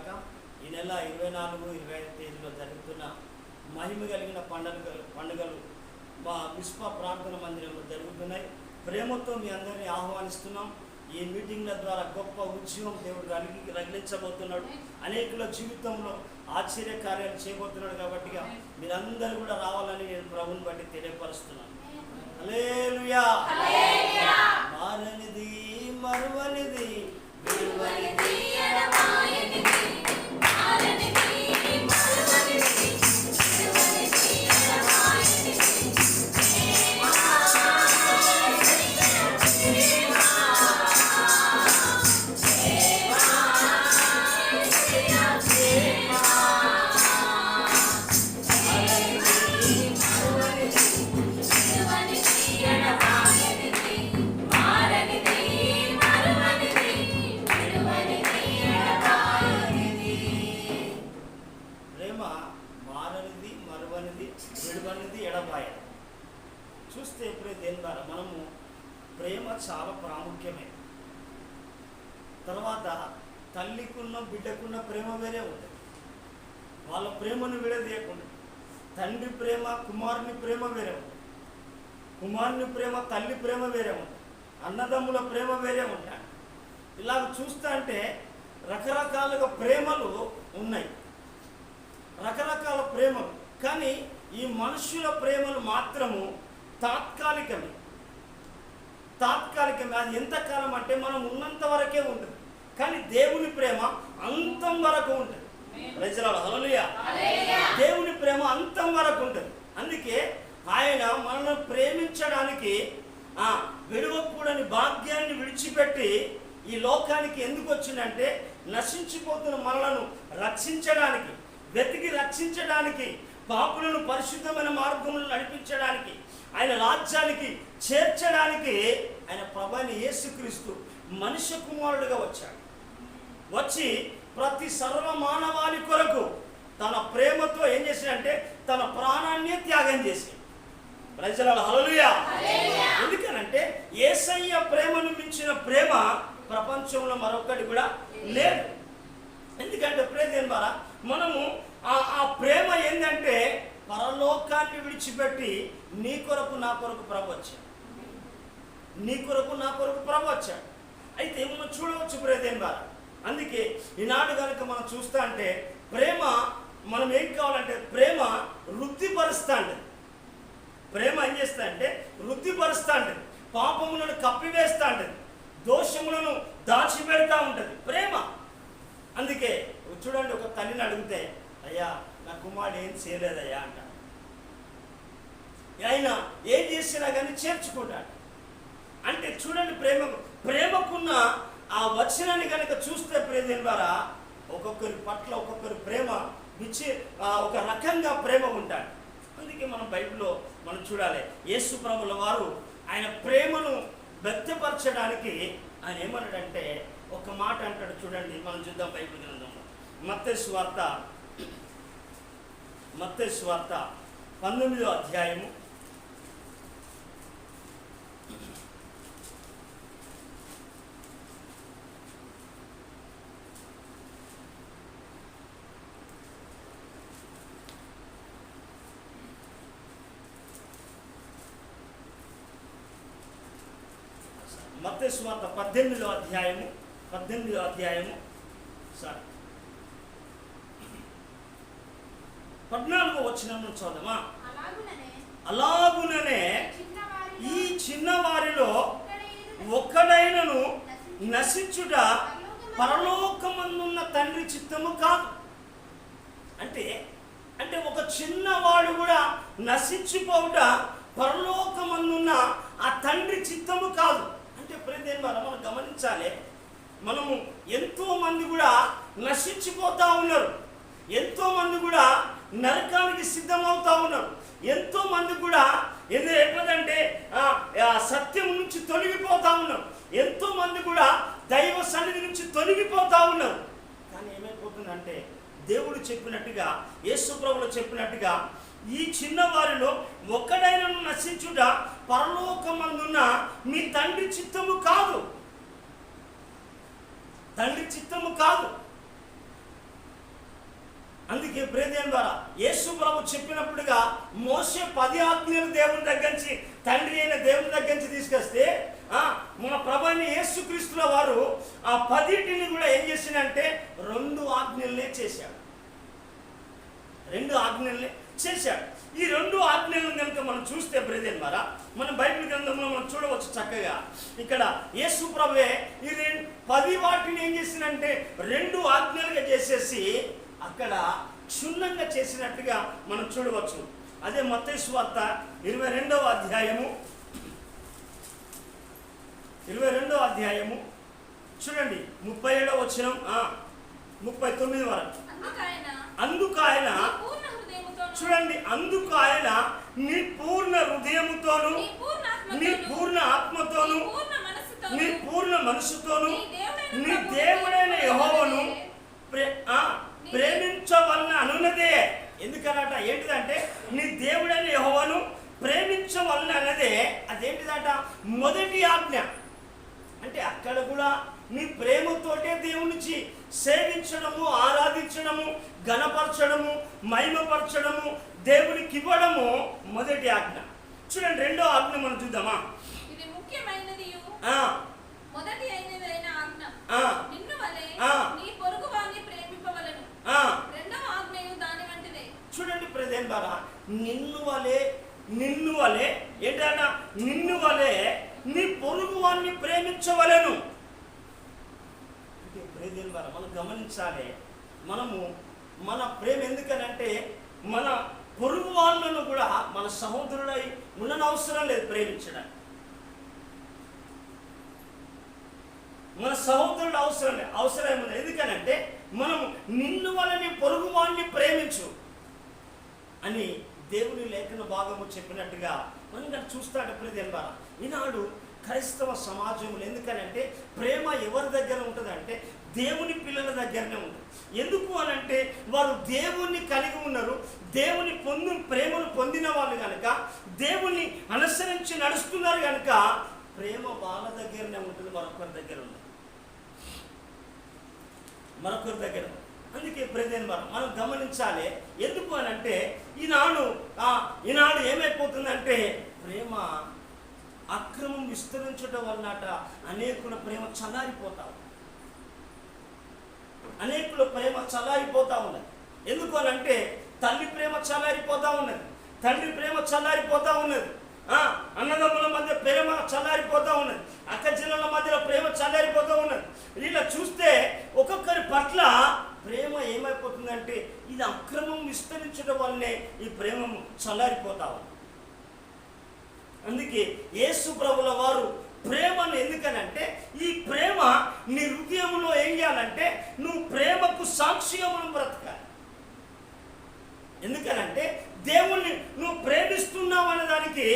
గాక. ఈ నెల 24, 25 తేదీలో జరుగుతున్న మహిమ కలిగిన పండుగలు మా మిస్పా ప్రార్థన మందిరంలో జరుగుతున్నాయి. ప్రేమతో మీ అందరినీ ఆహ్వానిస్తున్నాం. ఈ మీటింగ్ల ద్వారా గొప్ప ఉద్యమం దేవుడు రగిలించబోతున్నాడు. అనేకుల జీవితంలో ఆశ్చర్య కార్యాలు చేయబోతున్నాడు. కాబట్టి మీరందరూ కూడా రావాలని నేను ప్రభువుని బట్టి తెలియపరుస్తున్నాను. హల్లెలూయా. మారనిది, మరువనిది, విడువనిది, ఎడబాయనిది, మారనిది, మరువనిది, విడువనిది, ఎడబాయనిది, చూస్తే ఎప్పుడైతే దేని ద్వారా మనము ప్రేమ చాలా ప్రాముఖ్యమే. తర్వాత తల్లికున్న బిడ్డకున్న ప్రేమ వేరే ఉంటుంది. వాళ్ళ ప్రేమను విడదీయకుండా తండ్రి ప్రేమ, కుమారుని ప్రేమ వేరే ఉంటుంది. కుమారుని ప్రేమ, తల్లి ప్రేమ వేరే ఉంటుంది. అన్నదమ్ముల ప్రేమ వేరే ఉంటాయి. ఇలా చూస్తా అంటే రకరకాలుగా ప్రేమలు ఉన్నాయి, రకరకాల ప్రేమలు. కానీ ఈ మనుషుల ప్రేమలు మాత్రము తాత్కాలికమే. అది ఎంతకాలం అంటే మనం ఉన్నంత వరకే ఉంటుంది. కానీ దేవుని ప్రేమ అంతం వరకు ఉంటుంది. హల్లెలూయా. దేవుని ప్రేమ అంతం వరకు ఉంటుంది. అందుకే ఆయన మనల్ని ప్రేమించడానికి విడవకూడని భాగ్యాన్ని విడిచిపెట్టి ఈ లోకానికి ఎందుకు వచ్చిందంటే నశించిపోతున్న మనలను రక్షించడానికి, వెతికి రక్షించడానికి, పాపులను పరిశుద్ధమైన మార్గంలో నడిపించడానికి, ఆయన రాజ్యానికి చేర్చడానికి ఆయన ప్రభువైన యేసుక్రీస్తు మనుష్య కుమారుడిగా వచ్చాడు. వచ్చి ప్రతి సర్వ మానవాళి కొరకు తన ప్రేమతో ఏం చేశాడంటే తన ప్రాణాన్ని త్యాగం చేశాడు. హల్లెలూయా. ఎందుకనంటే యేసయ్య ప్రేమను మించిన ప్రేమ ప్రపంచంలో మరొకటి కూడా లేదు. ఎందుకంటే ప్రేమ ద్వారా మనము ఆ ప్రేమ ఏంటంటే పరలోకాన్ని విడిచిపెట్టి నీ కొరకు నా కొరకు ప్రభు వచ్చాడు. నీ కొరకు నా కొరకు ప్రభు వచ్చాడు. అయితే మనం చూడవచ్చు ప్రేమ ద్వారా. అందుకే ఈనాడు కనుక మనం చూస్తా అంటే ప్రేమ మనం ఏం కావాలంటే ప్రేమ వృద్ధిపరుస్తా ఉంటుంది. ప్రేమ ఏం చేస్తా అంటే వృద్ధిపరుస్తా ఉంటుంది. పాపములను కప్పివేస్తా ఉంటుంది. దోషములను దాచిపెడతా ఉంటుంది ప్రేమ. అందుకే చూడండి, ఒక తల్లిని అడిగితే అయ్యా నా కుమారుడు ఏం చేయలేదయ్యా అంట. ఆయన ఏం చేసినా కానీ చేర్చుకుంటాడు. అంటే చూడండి ప్రేమకున్న ఆ వచనాన్ని కనుక చూస్తే ప్రేమ ద్వారా ఒక్కొక్కరి పట్ల ఒక్కొక్కరి ప్రేమ ఒక రకంగా ప్రేమ ఉంటాడు. అందుకే మనం బైబిల్లో మనం చూడాలి, యేసు ప్రభుల వారు ఆయన ప్రేమను వ్యక్తపరచడానికి ఆయన ఏమన్నాడంటే ఒక మాట అంటాడు. చూడండి, మనం చూద్దాం బైబిల్ గ్రంథంలో మత్తయి సువార్త 19వ అధ్యాయము 18వ అధ్యాయము 14వ వచనం చదవమా. అలాగుననే ఈ చిన్నవారిలో ఒక్కడైనను నశించుట పరలోకమందున్న తండ్రి చిత్తము కాదు. అంటే ఒక చిన్నవాడు కూడా నశించిపోవుట పరలోకమందున్న ఆ తండ్రి చిత్తము కాదు. అంటే ప్రతి మనం గమనించాలి, మనము ఎంతో మంది కూడా నశించిపోతా ఉన్నారు. ఎంతో మంది కూడా నరకానికి సిద్ధమవుతా ఉన్నారు. ఎంతో మంది కూడా ఎట్లంటే సత్యం నుంచి తొలగిపోతా ఉన్నారు. ఎంతో మంది కూడా దైవ సన్నిధి నుంచి తొలగిపోతా ఉన్నారు. కానీ ఏమైపోతుందంటే దేవుడు చెప్పినట్టుగా, యేసు ప్రభువు చెప్పినట్టుగా ఈ చిన్నవారిలో ఒక్కడైనా నశించుట పరలోకమందున్న మీ తండ్రి చిత్తము కాదు. అందుకే ప్రియమైన ద్వారా యేసు ప్రభు చెప్పినప్పుడుగా మోసే 10 ఆజ్ఞలు దేవుని దగ్గర నుంచి, తండ్రి అయిన దేవుని దగ్గర నుంచి తీసుకొస్తే మన ప్రభు అయిన యేసుక్రీస్తుల వారు ఆ 10టిని కూడా ఏం చేసిందంటే 2 ఆజ్ఞలనే చేశాడు. 2 ఆజ్ఞలనే చేశాడు. ఈ 2 ఆజ్ఞలను కనుక మనం చూస్తే బ్రదర్ ద్వారా మనం బైబిల్ గ్రంథంలో మనం చూడవచ్చు చక్కగా. ఇక్కడ యేసు ప్రభువే ఈ 10 వాటిని ఏం చేసిందంటే 2 ఆజ్ఞలుగా చేసేసి అక్కడ క్షుణ్ణంగా చేసినట్టుగా మనం చూడవచ్చు. అదే మత్తయి సువార్త 22వ అధ్యాయము చూడండి 37వ వచనం 39 వరకు. అందుకు ఆయన చూడండి, అందుకు ఆయన నీ పూర్ణ హృదయముతోను, నీ పూర్ణ ఆత్మతోను, నీ పూర్ణ మనసుతోను నీ దేవుడైన యెహోవాను ప్రేమించవలన అనున్నదే. ఎందుకనట ఏంటిదంటే నీ దేవుడైన యెహోవాను ప్రేమించవలన అన్నదే. అదేంటిదట? మొదటి ఆజ్ఞ. అంటే అక్కడ కూడా నీ ప్రేమతోటే దేవునికి సేవించడము, ఆరాధించడము, ఘనపరచడము, మహిమపరచడము, దేవునికి ఇవ్వడము మొదటి ఆజ్ఞ. చూడండి 2వ ఆజ్ఞ మనం చూద్దామా? ఇది ముఖ్యమైనది మొదటి అయినదైన ఆజ్ఞ, నిన్ను వలె నీ పొరుగువాని ప్రేమింపవలెను. 2వ ఆజ్ఞయు దాని వంటిదే. చూడండి ప్రెజెంట్ బారా, నిన్ను వలె ఏంటంట? నిన్ను వలె నీ పొరుగువాన్ని ప్రేమించవలెను. మనం గమనించాలి, మనము మన ప్రేమ ఎందుకనంటే మన పొరుగు వాళ్ళను కూడా మన సహోదరుడై ఉండనవసరం లేదు ప్రేమించడానికి. మన సహోదరుడు అవసరం ఉంది. ఎందుకనంటే మనము నిన్ను వలని పొరుగు వాళ్ళని ప్రేమించు అని దేవుని లేఖన భాగము చెప్పినట్టుగా మనం చూస్తాడు ప్రియమైన వారా. ఈనాడు క్రైస్తవ సమాజంలో ఎందుకనంటే ప్రేమ ఎవరి దగ్గర ఉంటుందంటే దేవుని పిల్లల దగ్గరనే ఉంటుంది. ఎందుకు అనంటే వారు దేవుణ్ణి కలిగి ఉన్నారు, దేవుని ప్రేమను పొందిన వాళ్ళు కనుక, దేవుణ్ణి అనుసరించి నడుస్తున్నారు కనుక ప్రేమ వాళ్ళ దగ్గరనే ఉంటుంది, మరొకరి దగ్గర ఉండదు. అందుకే ప్రెజెంట్ మనం గమనించాలి. ఎందుకు అనంటే ఈనాడు ఏమైపోతుందంటే ప్రేమ అక్రమం విస్తరించడం వలనట అనేకుల ప్రేమ చల్లారిపోతా ఉన్నది. ఎందుకు అనంటే తల్లి ప్రేమ చల్లారిపోతా ఉన్నది, తండ్రి ప్రేమ చల్లారిపోతా ఉన్నది, అన్నదమ్ముల మధ్య ప్రేమ చల్లారిపోతా ఉన్నది, అక్క చెల్లెల మధ్యలో ప్రేమ చల్లారిపోతూ ఉన్నది. ఇలా చూస్తే ఒక్కొక్కరి పట్ల ప్రేమ ఏమైపోతుందంటే ఇది అక్రమం విస్తరించడం వల్లనే ఈ ప్రేమ చల్లారిపోతా ఉంది. అందుకే యేసు ప్రభుల వారు ప్రేమను ఎందుకనంటే ఈ ప్రేమ నీ హృదయంలో ఏం చేయాలంటే నువ్వు ప్రేమకు సాక్షిగా మనం బ్రతకాలి. ఎందుకనంటే దేవుణ్ణి నువ్వు ప్రేమిస్తున్నావు అనే దానికి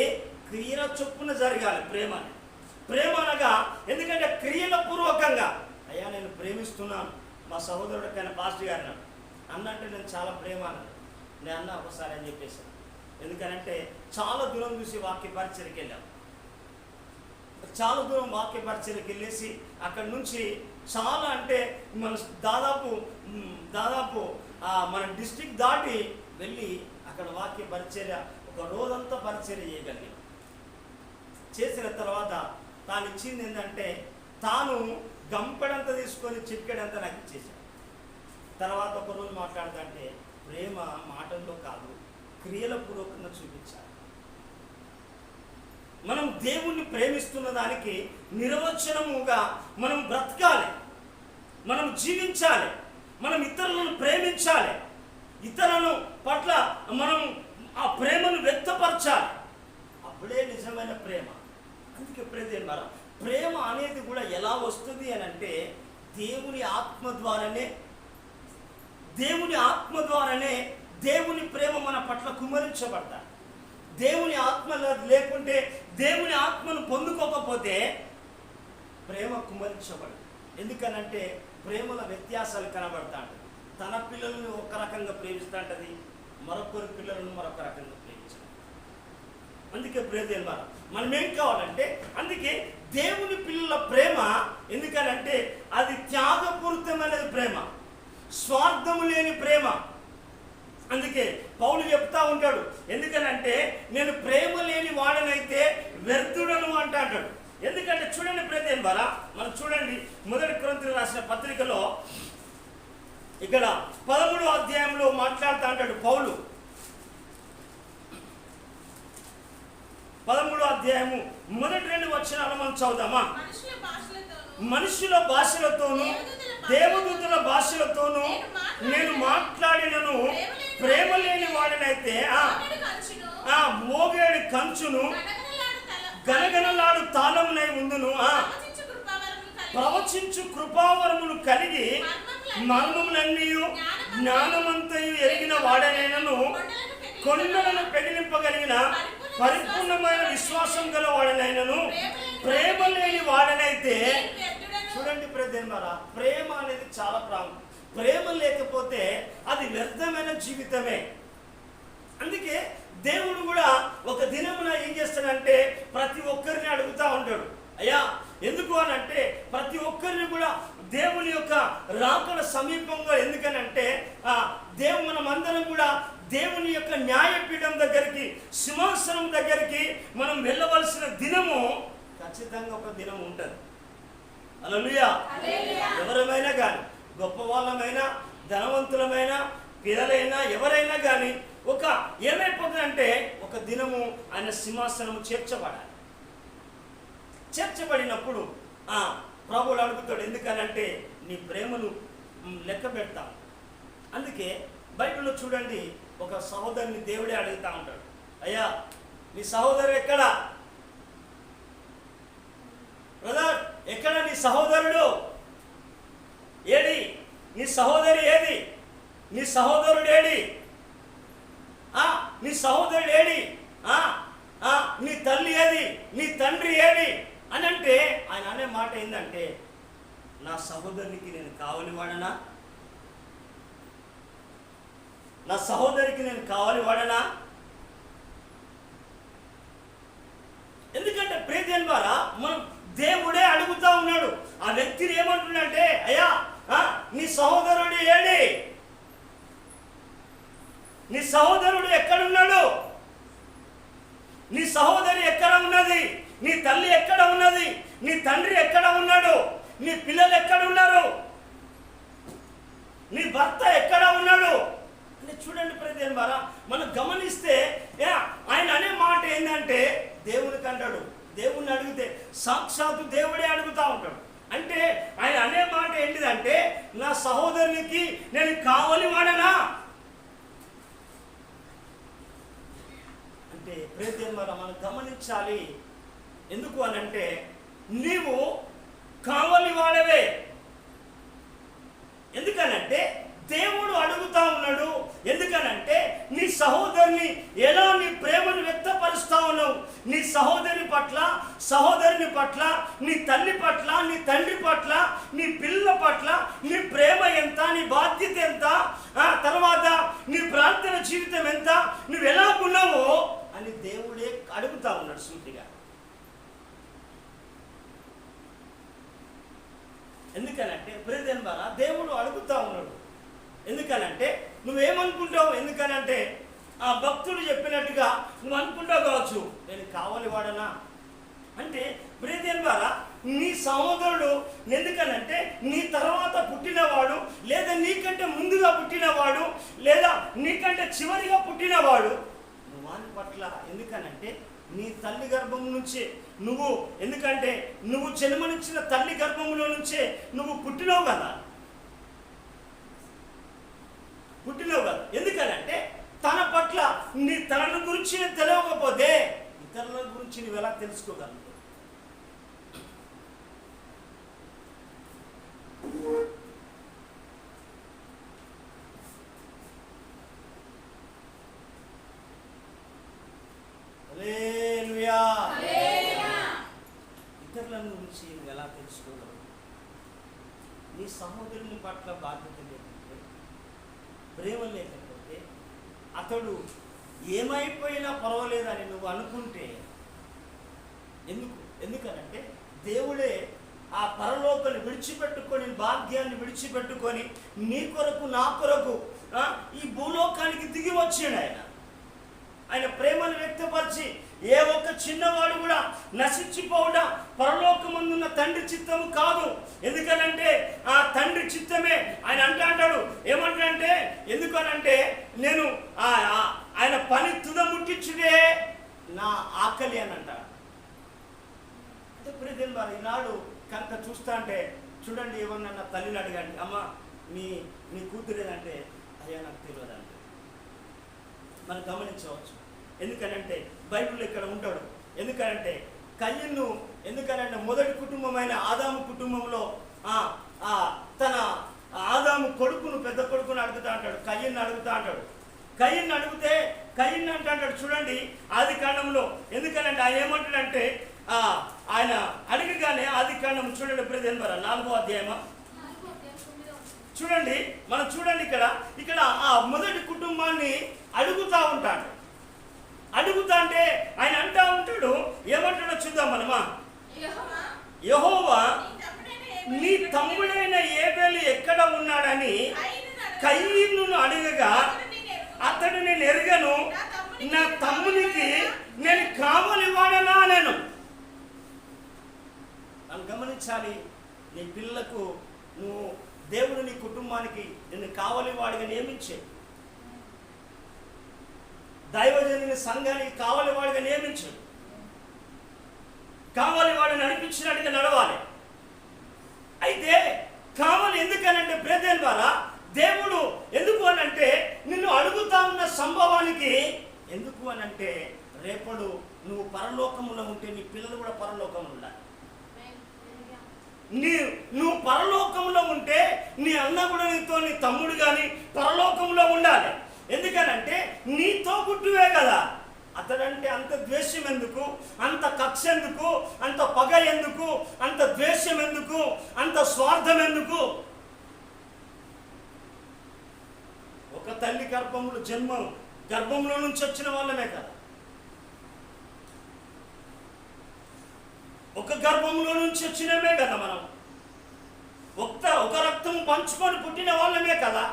క్రియల చొప్పున జరగాలి. ప్రేమ అనగా ఎందుకంటే క్రియల పూర్వకంగా అయ్యా నేను ప్రేమిస్తున్నాను, మా సహోదరుడికైనా పాస్టర్ గారు అన్నంటే నేను చాలా ప్రేమ అన్నాడు. నేను అన్నా ఒకసారి అని చెప్పేసి. ఎందుకనంటే చాలా దూరం చూసి వాక్య పరిచయకి వెళ్ళాం. చాలా దూరం వాక్య పరిచయకి వెళ్ళేసి అక్కడి నుంచి చాలా అంటే మన దాదాపు మన డిస్ట్రిక్ట్ దాటి వెళ్ళి అక్కడ వాక్య పరిచర్య ఒక రోజంతా పరిచర్య చేయగలిగాం. చేసిన తర్వాత తాను ఇచ్చింది ఏంటంటే తాను గంపెడంతా తీసుకొని చిటికెడంతా నాకు ఇచ్చేసాడు. తర్వాత ఒక రోజు మాట్లాడుతుంటే ప్రేమ మాటల్లో కాదు క్రియల పూర్వకంగా చూపించాలి. మనం దేవుణ్ణి ప్రేమిస్తున్న దానికి నిర్వచనముగా మనం బ్రతకాలి, మనం జీవించాలి, మనం ఇతరులను ప్రేమించాలి, ఇతరులను పట్ల మనం ఆ ప్రేమను వ్యక్తపరచాలి. అప్పుడే నిజమైన ప్రేమ. అందుకే ప్రేమ అనేది కూడా ఎలా వస్తుంది అని అంటే దేవుని ఆత్మ ద్వారానే దేవుని ప్రేమ మన పట్ల కుమ్మరించబడతాయి. దేవుని ఆత్మ లేకుంటే దేవుని ఆత్మను పొందుకోకపోతే ప్రేమ కుమ్మరించబడదు. ఎందుకనంటే ప్రేమల వ్యత్యాసాలు కనబడతా ఉంటుంది. తన పిల్లలను ఒక రకంగా ప్రేమిస్తూ ఉంటుంది, మరొకరి పిల్లలను మరొక రకంగా ప్రేమించాలి. అందుకే మనం ఏం కావాలంటే అందుకే దేవుని పిల్లల ప్రేమ ఎందుకనంటే అది త్యాగపూరితమైనది ప్రేమ, స్వార్థము లేని ప్రేమ. అందుకే పౌలు చెప్తా ఉంటాడు, ఎందుకనంటే నేను ప్రేమ లేని వాడనైతే వ్యర్థుడను అంటాడు. ఎందుకంటే చూడండి ప్రేమ ద్వారా మనం చూడండి 1 కొరింథీయులకు రాసిన పత్రికలో ఇక్కడ 13వ అధ్యాయంలో మాట్లాడుతూ అంటాడు పౌలు. 13వ అధ్యాయము మొదటి 2 వచనాలు మనం చదువుదామా? మనుషుల భాషలతోనూ దేవదూతల భాషలతోనూ నేను మాట్లాడినను ప్రేమ లేని వాడినైతే మోగేడి కంచును గనగనలాడు తాళమునై ఉండును. ప్రవచించు కృపావరములు కలిగి మర్మములన్నీ జ్ఞానమంతయు ఎరిగిన వాడనైనను కొండలను పెగిలింపగలిగిన పరిపూర్ణమైన విశ్వాసం గల వాడనైనను ప్రేమ లేని వాడనైతే. చూడండి ప్రేమారా, ప్రేమ అనేది చాలా ప్రాముఖ్యం. ప్రేమ లేకపోతే అది వ్యర్థమైన జీవితమే. అందుకే దేవుడు కూడా ఒక దినమున ఏం చేస్తాడంటే ప్రతి ఒక్కరిని అడుగుతూ ఉంటాడు, అయ్యా ఎందుకు అని అంటే ప్రతి ఒక్కరిని కూడా దేవుని యొక్క రాకడ సమీపంగా. ఎందుకనంటే మనం అందరం కూడా దేవుని యొక్క న్యాయపీఠం దగ్గరికి, సింహాసనం దగ్గరికి మనం వెళ్ళవలసిన దినము ఖచ్చితంగా ఒక దినం ఉంటుంది. హల్లెలూయా. ఎవరమైనా కానీ, గొప్ప వాళ్ళమైనా, ధనవంతులమైనా, పిల్లలైనా, ఎవరైనా కానీ ఒక ఏమైపోతుందంటే ఒక దినము ఆయన సింహాసనము చేర్చబడాలి. చేర్చబడినప్పుడు ప్రభువులు అడుగుతాడు, ఎందుకనంటే నీ ప్రేమను లెక్క పెడతాం. అందుకే బైబిల్లో చూడండి, ఒక సహోదరుని దేవుడే అడుగుతా ఉంటాడు, అయ్యా నీ సహోదరు ఎక్కడా? బ్రదర్ ఎక్కడ నీ సహోదరుడు? ఏడి నీ సహోదరి? ఏది నీ సహోదరుడు? ఏడి నీ సహోదరుడు? ఏడి నీ తల్లి ఏది? నీ తండ్రి ఏది అని అంటే ఆయన అనే మాట ఏంటంటే, నా సహోదరునికి నేను కావలి వాడనా? నా సహోదరికి నేను కావాలి వాడనా? ఎందుకంటే ప్రేమ ద్వారా మనం దేవుడే అడుగుతా ఉన్నాడు. ఆ వ్యక్తిని ఏమంటున్నాడంటే, అయ్యా నీ సహోదరుడు ఏడి? నీ సహోదరుడు ఎక్కడున్నాడు? నీ సహోదరి ఎక్కడ ఉన్నది? నీ తల్లి ఎక్కడ ఉన్నది? నీ తండ్రి ఎక్కడ ఉన్నాడు? నీ పిల్లలు ఎక్కడ ఉన్నారు? నీ భర్త ఎక్కడ ఉన్నాడు? అంటే చూడండి ప్రేమ ద్వారా మనం గమనిస్తే ఆయన అనే మాట ఏంటంటే దేవునికి అంటాడు. దేవుణ్ణి అడిగితే సాక్షాత్తు దేవుడే అడుగుతా ఉంటాడు. అంటే ఆయన అనే మాట ఏంటిదంటే, నా సహోదరునికి నేను కావలి వాడనా? అంటే ప్రేమ మనం గమనించాలి. ఎందుకు అనంటే నీవు కావలి వాడవే. ఎందుకనంటే దేవుడు అడుగుతా ఉన్నాడు. ఎందుకనంటే నీ సహోదరుని ఎలా నీ ప్రేమను వ్యక్తపరుస్తా ఉన్నావు? నీ సహోదరి పట్ల, సహోదరుని పట్ల, నీ తల్లి పట్ల, నీ తండ్రి పట్ల, నీ పిల్లల పట్ల నీ ప్రేమ ఎంత? నీ బాధ్యత ఎంత? తర్వాత నీ ప్రార్థన జీవితం ఎంత? నువ్వు ఎలా ఉన్నావో అని దేవుడే అడుగుతా ఉన్నాడు సూటిగా. ఎందుకనంటే ప్రేమ ద్వారా దేవుడు అడుగుతా ఉన్నాడు. ఎందుకనంటే నువ్వేమనుకుంటావు? ఎందుకనంటే ఆ భక్తుడు చెప్పినట్టుగా నువ్వు అనుకుంటావు కావచ్చు, నేను కావాలి వాడనా అంటే ప్రేమ ద్వారా నీ సహోదరుడు. ఎందుకనంటే నీ తర్వాత పుట్టినవాడు, లేదా నీకంటే ముందుగా పుట్టినవాడు, లేదా నీకంటే చివరిగా పుట్టినవాడు నువ్వు వాని పట్ల. ఎందుకనంటే నీ తల్లి గర్భం నుంచే నువ్వు, ఎందుకంటే నువ్వు జన్మనిచ్చిన తల్లి గర్భంలో నుంచే నువ్వు పుట్టినావు కదా. ఎందుకనంటే తన పట్ల నీ తన గురించి తెలియకపోతే ఇతరుల గురించి నువ్వు ఎలా తెలుసుకోగలవు? హల్లెలూయా. ఇతరుల గురించి నువ్వు ఎలా తెలుసుకోగలవు? నీ సహోదరుని పట్ల బాధ్యత లేకపోతే, ప్రేమ లేకపోతే, అతడు ఏమైపోయినా పర్వాలేదని నువ్వు అనుకుంటే ఎందుకనంటే దేవుడే ఆ పరలోకాన్ని విడిచిపెట్టుకొని, భాగ్యాన్ని విడిచిపెట్టుకొని నీ కొరకు, నా కొరకు ఈ భూలోకానికి దిగి వచ్చాడు. ఆయన ప్రేమను వ్యక్తపరిచి ఏ ఒక్క చిన్నవాడు కూడా నశించిపోవడం పరలోకమందున్న తండ్రి చిత్తము కాదు. ఎందుకనంటే ఆ తండ్రి చిత్తమే ఆయన అంటాడు. ఏమంటాడంటే ఎందుకనంటే నేను ఆయన పని తుదముట్టించుడే నా ఆకలి అని అంటాడు. అంటే ప్రియదేవుని వారు ఈనాడు కనుక చూస్తా అంటే చూడండి, ఏమన్నా నా తల్లిని అడగండి, అమ్మ మీ కూతురు ఏదంటే అయ్యా నాకు తెలియదు అంటే మనం గమనించవచ్చు. ఎందుకనంటే బైబిల్లో ఇక్కడ ఉంటాడు. ఎందుకనంటే కయ్యను ఎందుకనంటే మొదటి కుటుంబమైన ఆదాము కుటుంబంలో తన ఆదాము కొడుకును పెద్ద కొడుకును అడుగుతా అంటాడు, కయ్యను అడుగుతా అంటాడు. కయ్యను అడిగితే కయ్యను అంటాడు చూడండి ఆది కాండంలో. ఎందుకనంటే ఆయన ఏమంటాడంటే ఆయన అడిగగానే ఆది కాండం చూడండి ప్రియదేవుని వారు 4వ అధ్యాయమా చూడండి. మనం చూడండి ఇక్కడ ఆ మొదటి కుటుంబాన్ని అడుగుతా ఉంటాడు. అడుగుతా అంటే ఆయన అంటా ఉంటాడు, ఏమంటాడో చూద్దాం మనమా. యెహోవా నీ తమ్ముడైన ఏబేలు ఎక్కడ ఉన్నాడని కయీనును అడగగా అతడు నేను ఎరుగను, నా తమ్మునికి నేను కావలి వాడనా నేను. మనం గమనించాలి, నీ పిల్లలకు నువ్వు దేవుడు నీ కుటుంబానికి నిన్ను కావలి వాడిగా నియమించే, దైవజనుని సంఘానికి కావలి వాడిగా నియమించు, కావలి వాడిని నడిపించినట్టుగా నడవాలి. అయితే కావలి ఎందుకనంటే ప్రియదేవుని ద్వారా దేవుడు ఎందుకు అనంటే నిన్ను అడుగుతా ఉన్న సంభవానికి ఎందుకు అనంటే రేపడు నువ్వు పరలోకములో ఉంటే నీ పిల్లలు కూడా పరలోకంలో ఉండాలి. నువ్వు పరలోకంలో ఉంటే నీ అన్న కూడా నీతో, నీ తమ్ముడు కానీ పరలోకంలో ఉండాలి. ఎందుకనంటే నీతో పుట్టువే కదా. అతడంటే అంత ద్వేషం ఎందుకు, అంత కక్ష ఎందుకు, అంత పగ ఎందుకు, అంత ద్వేషం ఎందుకు, అంత స్వార్థం ఎందుకు? ఒక తల్లి గర్భంలో నుంచి వచ్చిన వాళ్ళమే కదా, ఒక గర్భంలో నుంచి వచ్చినమే కదా, మనం ఒక రక్తం పంచుకొని పుట్టిన వాళ్ళమే కదా.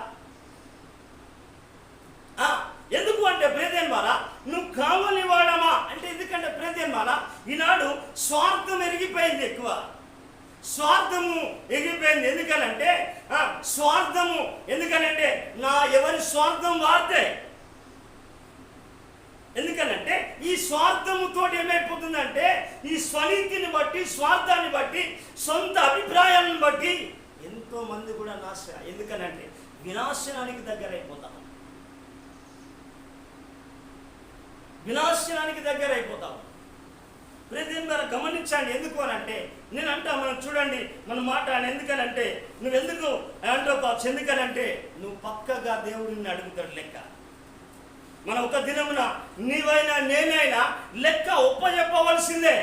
ఎందుకు అంటే ప్రియదేవుని వారా నువ్వు కావలి వాడమా అంటే ఎందుకంటే ప్రియదేవుని వారా ఈనాడు స్వార్థం ఎరిగిపోయింది, ఎక్కువ స్వార్థము ఎగిరిపోయింది. ఎందుకనంటే స్వార్థము ఎందుకనంటే ఎవరి స్వార్థం వాడితే, ఎందుకనంటే ఈ స్వార్థముతో ఏమైపోతుందంటే ఈ స్వనీతిని బట్టి, స్వార్థాన్ని బట్టి, సొంత అభిప్రాయాలను బట్టి ఎంతో మంది కూడా ఎందుకనంటే వినాశనానికి దగ్గర అయిపోతాం, వినాశనానికి దగ్గర అయిపోతాం. ప్రియదేవుని ద్వారా గమనించండి. ఎందుకు అనంటే నేను అంటా, మనం చూడండి మన మాట ఎందుకనంటే నువ్వెందుకు అంటావు కావచ్చు, ఎందుకనంటే నువ్వు పక్కగా దేవుడిని అడుగుతాడు లెక్క. మనం ఒక దినమున నీవైనా నేనైనా లెక్క ఒప్పజెప్పవలసిందే,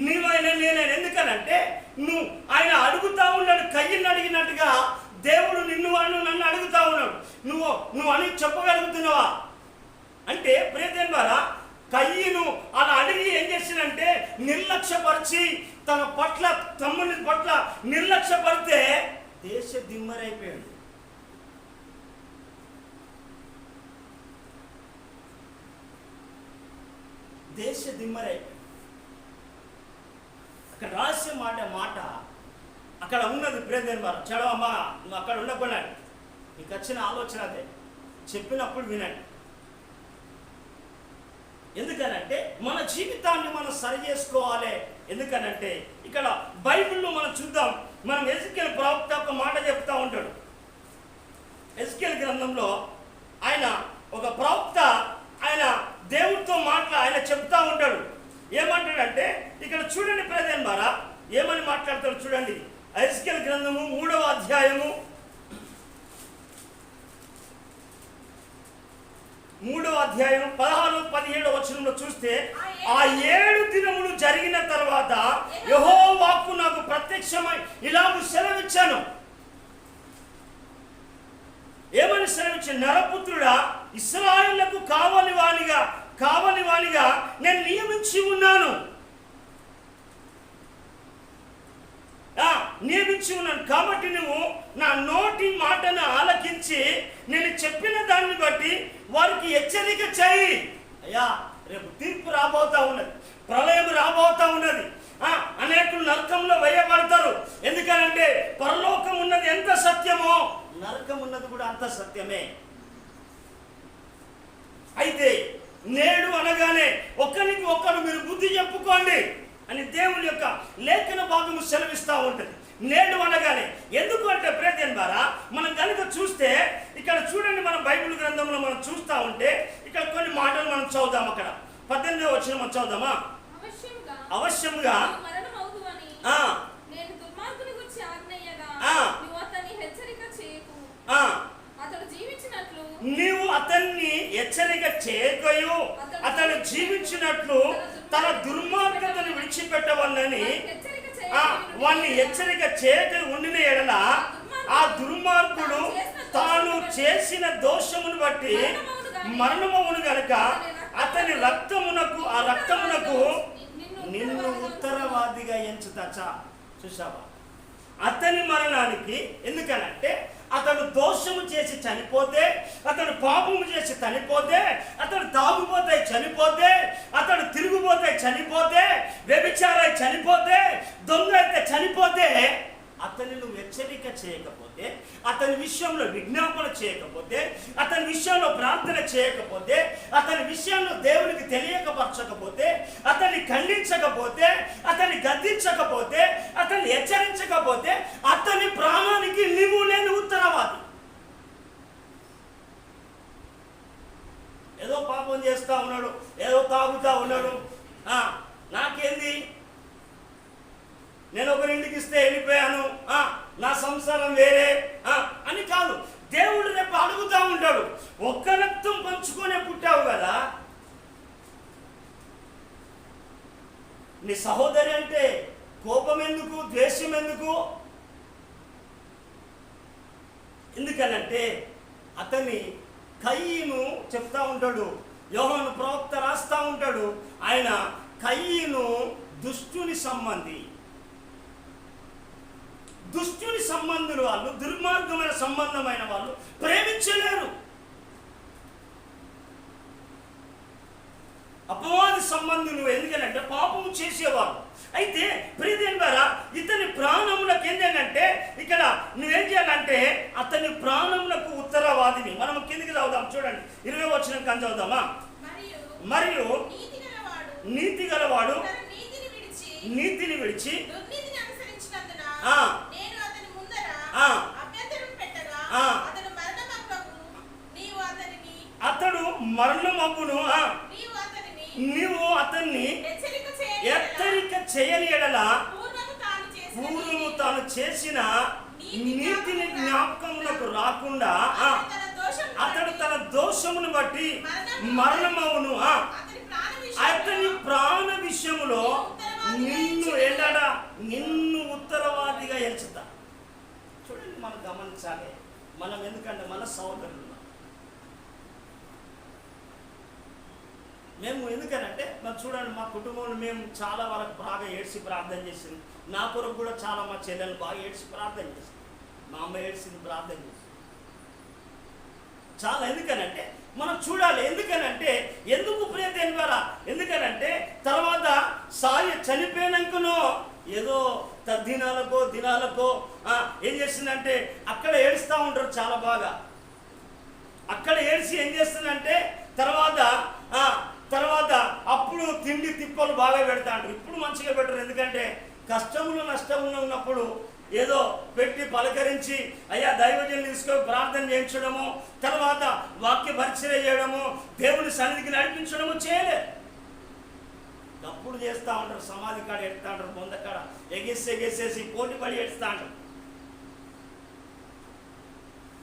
నీవైనా నేనైనా. ఎందుకనంటే ఆయన అడుగుతా ఉన్నాడు, కయ్యను అడిగినట్టుగా దేవుడు నన్ను అడుగుతా ఉన్నాడు. నువ్వు అని చెప్పగలుగుతున్నావా అంటే ప్రియదేవుని ద్వారా కయ్యను అలా అడిగి ఏం చేసిందంటే నిర్లక్ష్యపరిచి తన పట్ల తమ్ముని పట్ల నిర్లక్ష్యపడితే దేశ దిమ్మరైపోయాడు. దేశ దిమ్మరైపోయాడు. అక్కడ రహస్య మాట అక్కడ ఉన్నది ప్రియదేవుని ద్వారా. చదవమ్మా, నువ్వు అక్కడ ఉండకుండా నీకు వచ్చిన ఆలోచన అదే, చెప్పినప్పుడు వినండి. ఎందుకనంటే మన జీవితాన్ని మనం సరి చేసుకోవాలి. ఎందుకనంటే ఇక్కడ బైబిల్లో మనం చూద్దాం, మనం ఎజికేల్ ప్రవక్త ఒక మాట చెప్తా ఉంటాడు. ఎజికేల్ గ్రంథంలో ఆయన ఒక ప్రవక్త, ఆయన దేవుడితో ఆయన చెప్తా ఉంటాడు. ఏమంటాడంటే ఇక్కడ చూడండి ప్రియదేవుని ద్వారా ఏమని మాట్లాడతాడు చూడండి. ఎజికేల్ గ్రంథము 3వ అధ్యాయము 16-17 వచనంలో చూస్తే, ఆ 7 దినములు జరిగిన తర్వాత యెహోవా వాక్కు నాకు ప్రత్యక్షమై ఇలాగు సెలవిచ్చాను. ఏమని సెలవిచ్చాను? నరపుత్రుడా, ఇశ్రాయేలుకు కావలివానిగా నేను నియమించి ఉన్నాను, కాబట్టి నువ్వు నా నోటి మాటను ఆలకించి చెప్పిన దాన్ని బట్టి వారికి హెచ్చరిక చేయి. అయ్యా రేపు తీర్పు రాబోతా ఉన్నది, ప్రళయం రాబోతా ఉన్నది, అనేకులు నరకంలో వేయబడతారు. ఎందుకనంటే పరలోకం ఉన్నది ఎంత సత్యమో నరకం ఉన్నది కూడా అంత సత్యమే. అయితే నేడు అనగానే ఒకరికి ఒకరు మీరు బుద్ధి చెప్పుకోండి అని దేవుని యొక్క లేఖన భాగము సెలవిస్తూ ఉంటుంది. నేడు అనగానే ఎందుకు అంటే ప్రేతన్ ద్వారా మనం కనుక చూస్తే ఇక్కడ చూడండి, మన బైబిల్ గ్రంథంలో మనం చూస్తూ ఉంటే ఇక్కడ కొన్ని మాటలు మనం చదువుదాం. అక్కడ 18వ వచనం మనం చదువుదామా? అవశ్యంగా నీవు అతన్ని హెచ్చరిక చేయకయు అతను జీవించినట్లు తన దుర్మార్గతను విడిచిపెట్టవలని వాణ్ణి హెచ్చరిక చేయక ఉండిన ఎడల ఆ దుర్మార్గుడు తాను చేసిన దోషమును బట్టి మరణమవును గనుక అతని ఆ రక్తమునకు నిన్ను ఉత్తరవాదిగా ఎంచుతా. చూసావా? అతని మరణానికి ఎందుకనంటే అతడు దోషము చేసి చనిపోతే, అతడు పాపము చేసి చనిపోతే, అతడు తాగుపోతే చనిపోతే, అతడు తిరుగుపోతే చనిపోతే, వ్యభిచారై చనిపోతే, దొంగ అయితే చనిపోతే, అతన్ని నువ్వు హెచ్చరిక చేయకపోతే, అతని విషయంలో విజ్ఞాపన చేయకపోతే, అతని విషయంలో ప్రార్థన చేయకపోతే, అతని విషయంలో దేవునికి తెలియకపరచకపోతే, అతన్ని ఖండించకపోతే, అతన్ని గద్దించకపోతే, అతన్ని హెచ్చరించకపోతే అతని ప్రాణానికి నీవు నేను ఉత్తరవాది. ఏదో పాపం చేస్తా ఉన్నాడు, ఏదో తాగుతా ఉన్నాడు, నాకేంది, నేను ఒకరింటికి ఇస్తే వెళ్ళిపోయాను, నా సంసారం వేరే అని కాదు. దేవుడు రేపు అడుగుతా ఉంటాడు, ఒక్క రక్తం పంచుకొనే పుట్టావు కదా, నీ సహోదరి అంటే కోపం ఎందుకు, ద్వేషం ఎందుకు? ఎందుకనంటే అతని కయ్యను చెప్తా ఉంటాడు, యోహాను ప్రవక్త రాస్తా ఉంటాడు, ఆయన కయ్యను దుష్టుని సంబంధి. దుష్టుని సంబంధులు వాళ్ళు, దుర్మార్గమైన సంబంధమైన వాళ్ళు ప్రేమించలేరు. అపవాది సంబంధులు ఎందుకంటే పాపము చేసేవారు. అయితే ప్రియదేవుని ద్వారా ఇతని ప్రాణములకు ఏంటంటే ఇక్కడ నువ్వేం చేయాలంటే అతని ప్రాణములకు ఉత్తరవాదిని. మనం కిందికి చదువుదాం, చూడండి 20వ వచనం కని చదువుదామా? మరియు నీతి గలవాడు నీతిని విడిచి అతడు మరణమగును, నీవు అతన్ని హెచ్చరిక చేయని ఎడల పూర్వము తాను చేసిన నీతిని జ్ఞాపకమునకు రాకుండా అతడు తన దోషమును బట్టి మరణమవును. అతని ప్రాణ విషయములో నిన్ను ఉత్తరవాదిగా ఎంచుతా. చూడండి, మనం గమనించాలి. మనం ఎందుకంటే మన సహోదరులు మేము ఎందుకనంటే మనం చూడండి, మా కుటుంబంలో మేము చాలా వరకు బాగా ఏడ్చి ప్రార్థన చేసింది. నా కొరకు కూడా చాలా మా చెల్లెలు బాగా ఏడ్చి ప్రార్థన చేసింది, మా అమ్మ ఏడ్చింది ప్రార్థన చేసింది చాలా. ఎందుకనంటే మనం చూడాలి. ఎందుకనంటే ఎందుకు ప్రియదేవుని ద్వారా, ఎందుకనంటే తర్వాత సాయి చనిపోయినాకనో ఏదో దినాలకో ఏం చేస్తుందంటే అక్కడ ఏడుస్తూ ఉంటారు చాలా బాగా. అక్కడ ఏడ్చి ఏం చేస్తుందంటే తర్వాత అప్పుడు తిండి తిప్పలు బాగా పెడతా అంటారు. ఇప్పుడు మంచిగా పెట్టరు, ఎందుకంటే కష్టములు నష్టములు ఉన్నప్పుడు ఏదో పెట్టి పలకరించి అయ్యా దైవజనులు తీసుకొని ప్రార్థన చేయించడము, తర్వాత వాక్య పరిచయం చేయడము, దేవుని సన్నిధికి నడిపించడము చేయలేదు. తప్పుడు చేస్తూ ఉంటారు, సమాధి కాడ ఎడుతూ ఉంటారు, బొందకాడ ఎగేసేసి పోటీ పడి ఎడుస్తూ ఉంటారు.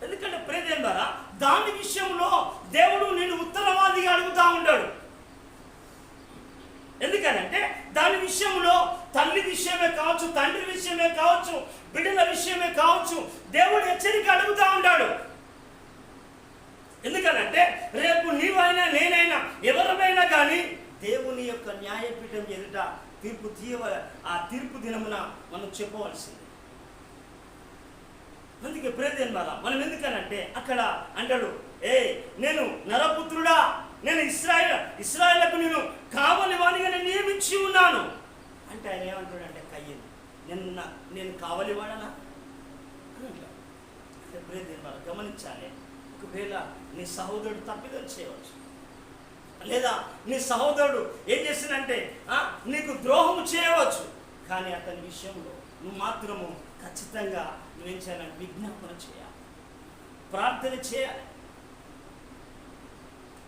ఎందుకంటే ప్రియదేవుని ద్వారా దాని విషయంలో దేవుడు నేను ఉత్తరవాదిగా అడుగుతూ ఉంటాడు. ఎందుకనంటే దాని విషయంలో తల్లి విషయమే కావచ్చు, తండ్రి విషయమే కావచ్చు, బిడ్డల విషయమే కావచ్చు, దేవుడు హెచ్చరిక అడుగుతూ ఉంటాడు. ఎందుకనంటే రేపు నీవైనా నేనైనా ఎవరమైనా కానీ దేవుని యొక్క న్యాయపీఠం ఎదుట తీర్పు దినమున మనం చెప్పవలసింది. అందుకే ప్రేదేన్ బాల మనం ఎందుకనంటే అక్కడ అంటాడు, నేను నరపుత్రుడా, నేను ఇశ్రాయేలుకు నేను కావలి వాడిగా నేను నియమించి ఉన్నాను అంటే ఆయన ఏమంటాడంటే కయ్యను నేను కావలి వాడనా అని అంటాడు. అంటే ప్రేదేన్ బాల గమనించాలి, ఒకవేళ నీ సహోదరుడు తప్పిదం చేయవచ్చు, లేదా నీ సహోదరుడు ఏం చేసిందంటే నీకు ద్రోహం చేయవచ్చు, కానీ అతని విషయంలో నువ్వు మాత్రము ఖచ్చితంగా నువ్వేం చేయాలని విజ్ఞాపన చేయాలి, ప్రార్థన చేయాలి.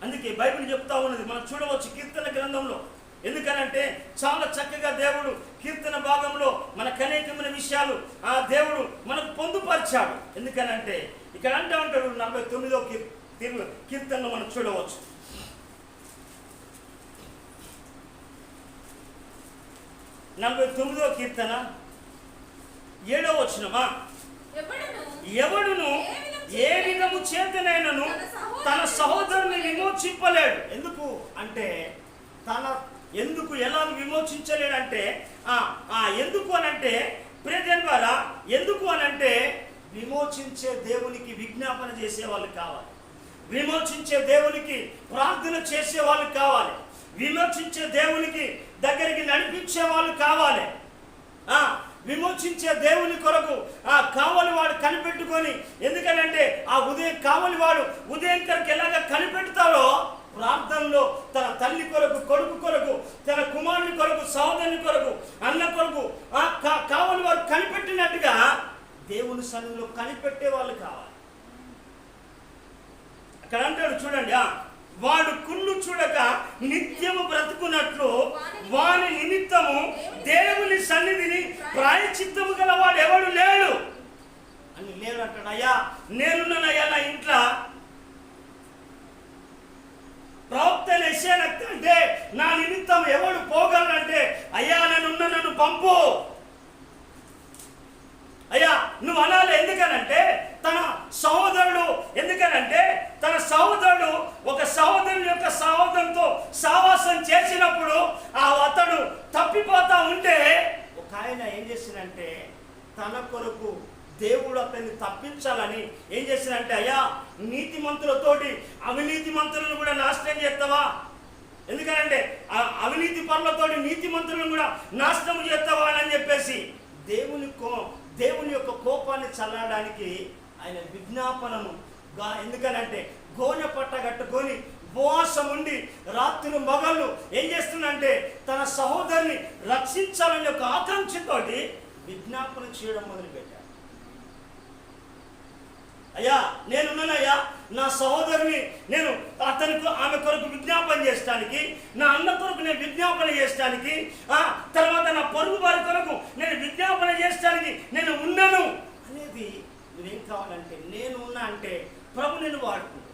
అందుకే బైబిల్ చెప్తా ఉన్నది, మనం చూడవచ్చు కీర్తన గ్రంథంలో. ఎందుకనంటే చాలా చక్కగా దేవుడు కీర్తన భాగంలో మనకు అనేకమైన విషయాలు ఆ దేవుడు మనకు పొందుపరిచాడు. ఎందుకనంటే ఇక్కడ అంటూ ఉంటాడు 49వ కీర్తనలో మనం చూడవచ్చు. 49వ కీర్తన 7వ వచనమా, ఎవడును ఏ విధము చేతనైనను తన సహోదరుని విమోచింపలేడు. ఎందుకు అంటే ఎలా విమోచించలేడంటే ఎందుకు అనంటే ప్రేదేన్ ద్వారా ఎందుకు అనంటే విమోచించే దేవునికి విజ్ఞాపన చేసే వాళ్ళు కావాలి, విమోచించే దేవునికి ప్రార్థన చేసే వాళ్ళు కావాలి, విమోచించే దేవునికి దగ్గరికి నడిపించే వాళ్ళు కావాలి. విమోచించే దేవుని కొరకు కావలి వాడు కనిపెట్టుకొని, ఎందుకంటే కావలి వాడు ఉదయం కొరకు ఎలాగ కనిపెడతాడో ప్రార్థనలో తన తల్లి కొరకు, కొడుకు కొరకు, తన కుమారుని కొరకు, సహోదరుని కొరకు, అన్న కొరకు కావలి వాడు కనిపెట్టినట్టుగా దేవుని సన్నిధిలో కనిపెట్టే వాళ్ళు కావాలి. అక్కడ అంటాడు చూడండి, వాడు కుళ్ళు చూడక నిత్యము బ్రతుకున్నట్లు వాని నిమిత్తము దేవుని సన్నిధిని ప్రాయచిత్తము గల వాడు ఎవడు లేడు అని లేడు అంటాడు. అయ్యా నేనున్నానయ్యా నా ఇంట్లో, ప్రవక్త యెషయా అంటే నా నిమిత్తం ఎవడు పోగలనంటే అయ్యా నేనున్నా, నన్ను పంపు అయ్యా నువ్వు అనాలి. ఎందుకనంటే తన సహోదరుడు ఒక సహోదరుని యొక్క సహోదరునితో సావాసం చేసినప్పుడు అతడు తప్పిపోతా ఉంటే ఒక ఆయన ఏం చేసినంటే తన కొరకు దేవుడు అతన్ని తప్పించాలని ఏం చేసినంటే అయ్యా నీతిమంతులతోటి అవినీతి మంతులను కూడా నాశనం చేస్తావా, ఎందుకనంటే అవినీతి పరులతోటి నీతి మంతులను కూడా నాశనం చేస్తావా అని చెప్పేసి దేవుని యొక్క కోపాన్ని చల్లడానికి ఆయన విజ్ఞాపనను ఎందుకనంటే గోనె పట్ట కట్టుకొని ఉపవాసం ఉండి రాత్రులు మగళ్ళు ఏం చేస్తుందంటే తన సహోదరుని రక్షించాలని ఒక ఆకాంక్షతోటి విజ్ఞాపన చేయడం మొదలుపెట్టాడు. అయ్యా నేనున్నానయ్యా నా సహోదరుని నేను ఆమె కొరకు విజ్ఞాపన చేయడానికి, నా అన్న కొరకు నేను విజ్ఞాపన చేయడానికి, తర్వాత నా పొరుగు వారి కొరకు నేను విజ్ఞాపన చేయడానికి నేను ఉన్నాను అనేది నువ్వేం కావాలంటే నేను ఉన్నా అంటే ప్రభు నిన్ను వాడుకుంటాడు,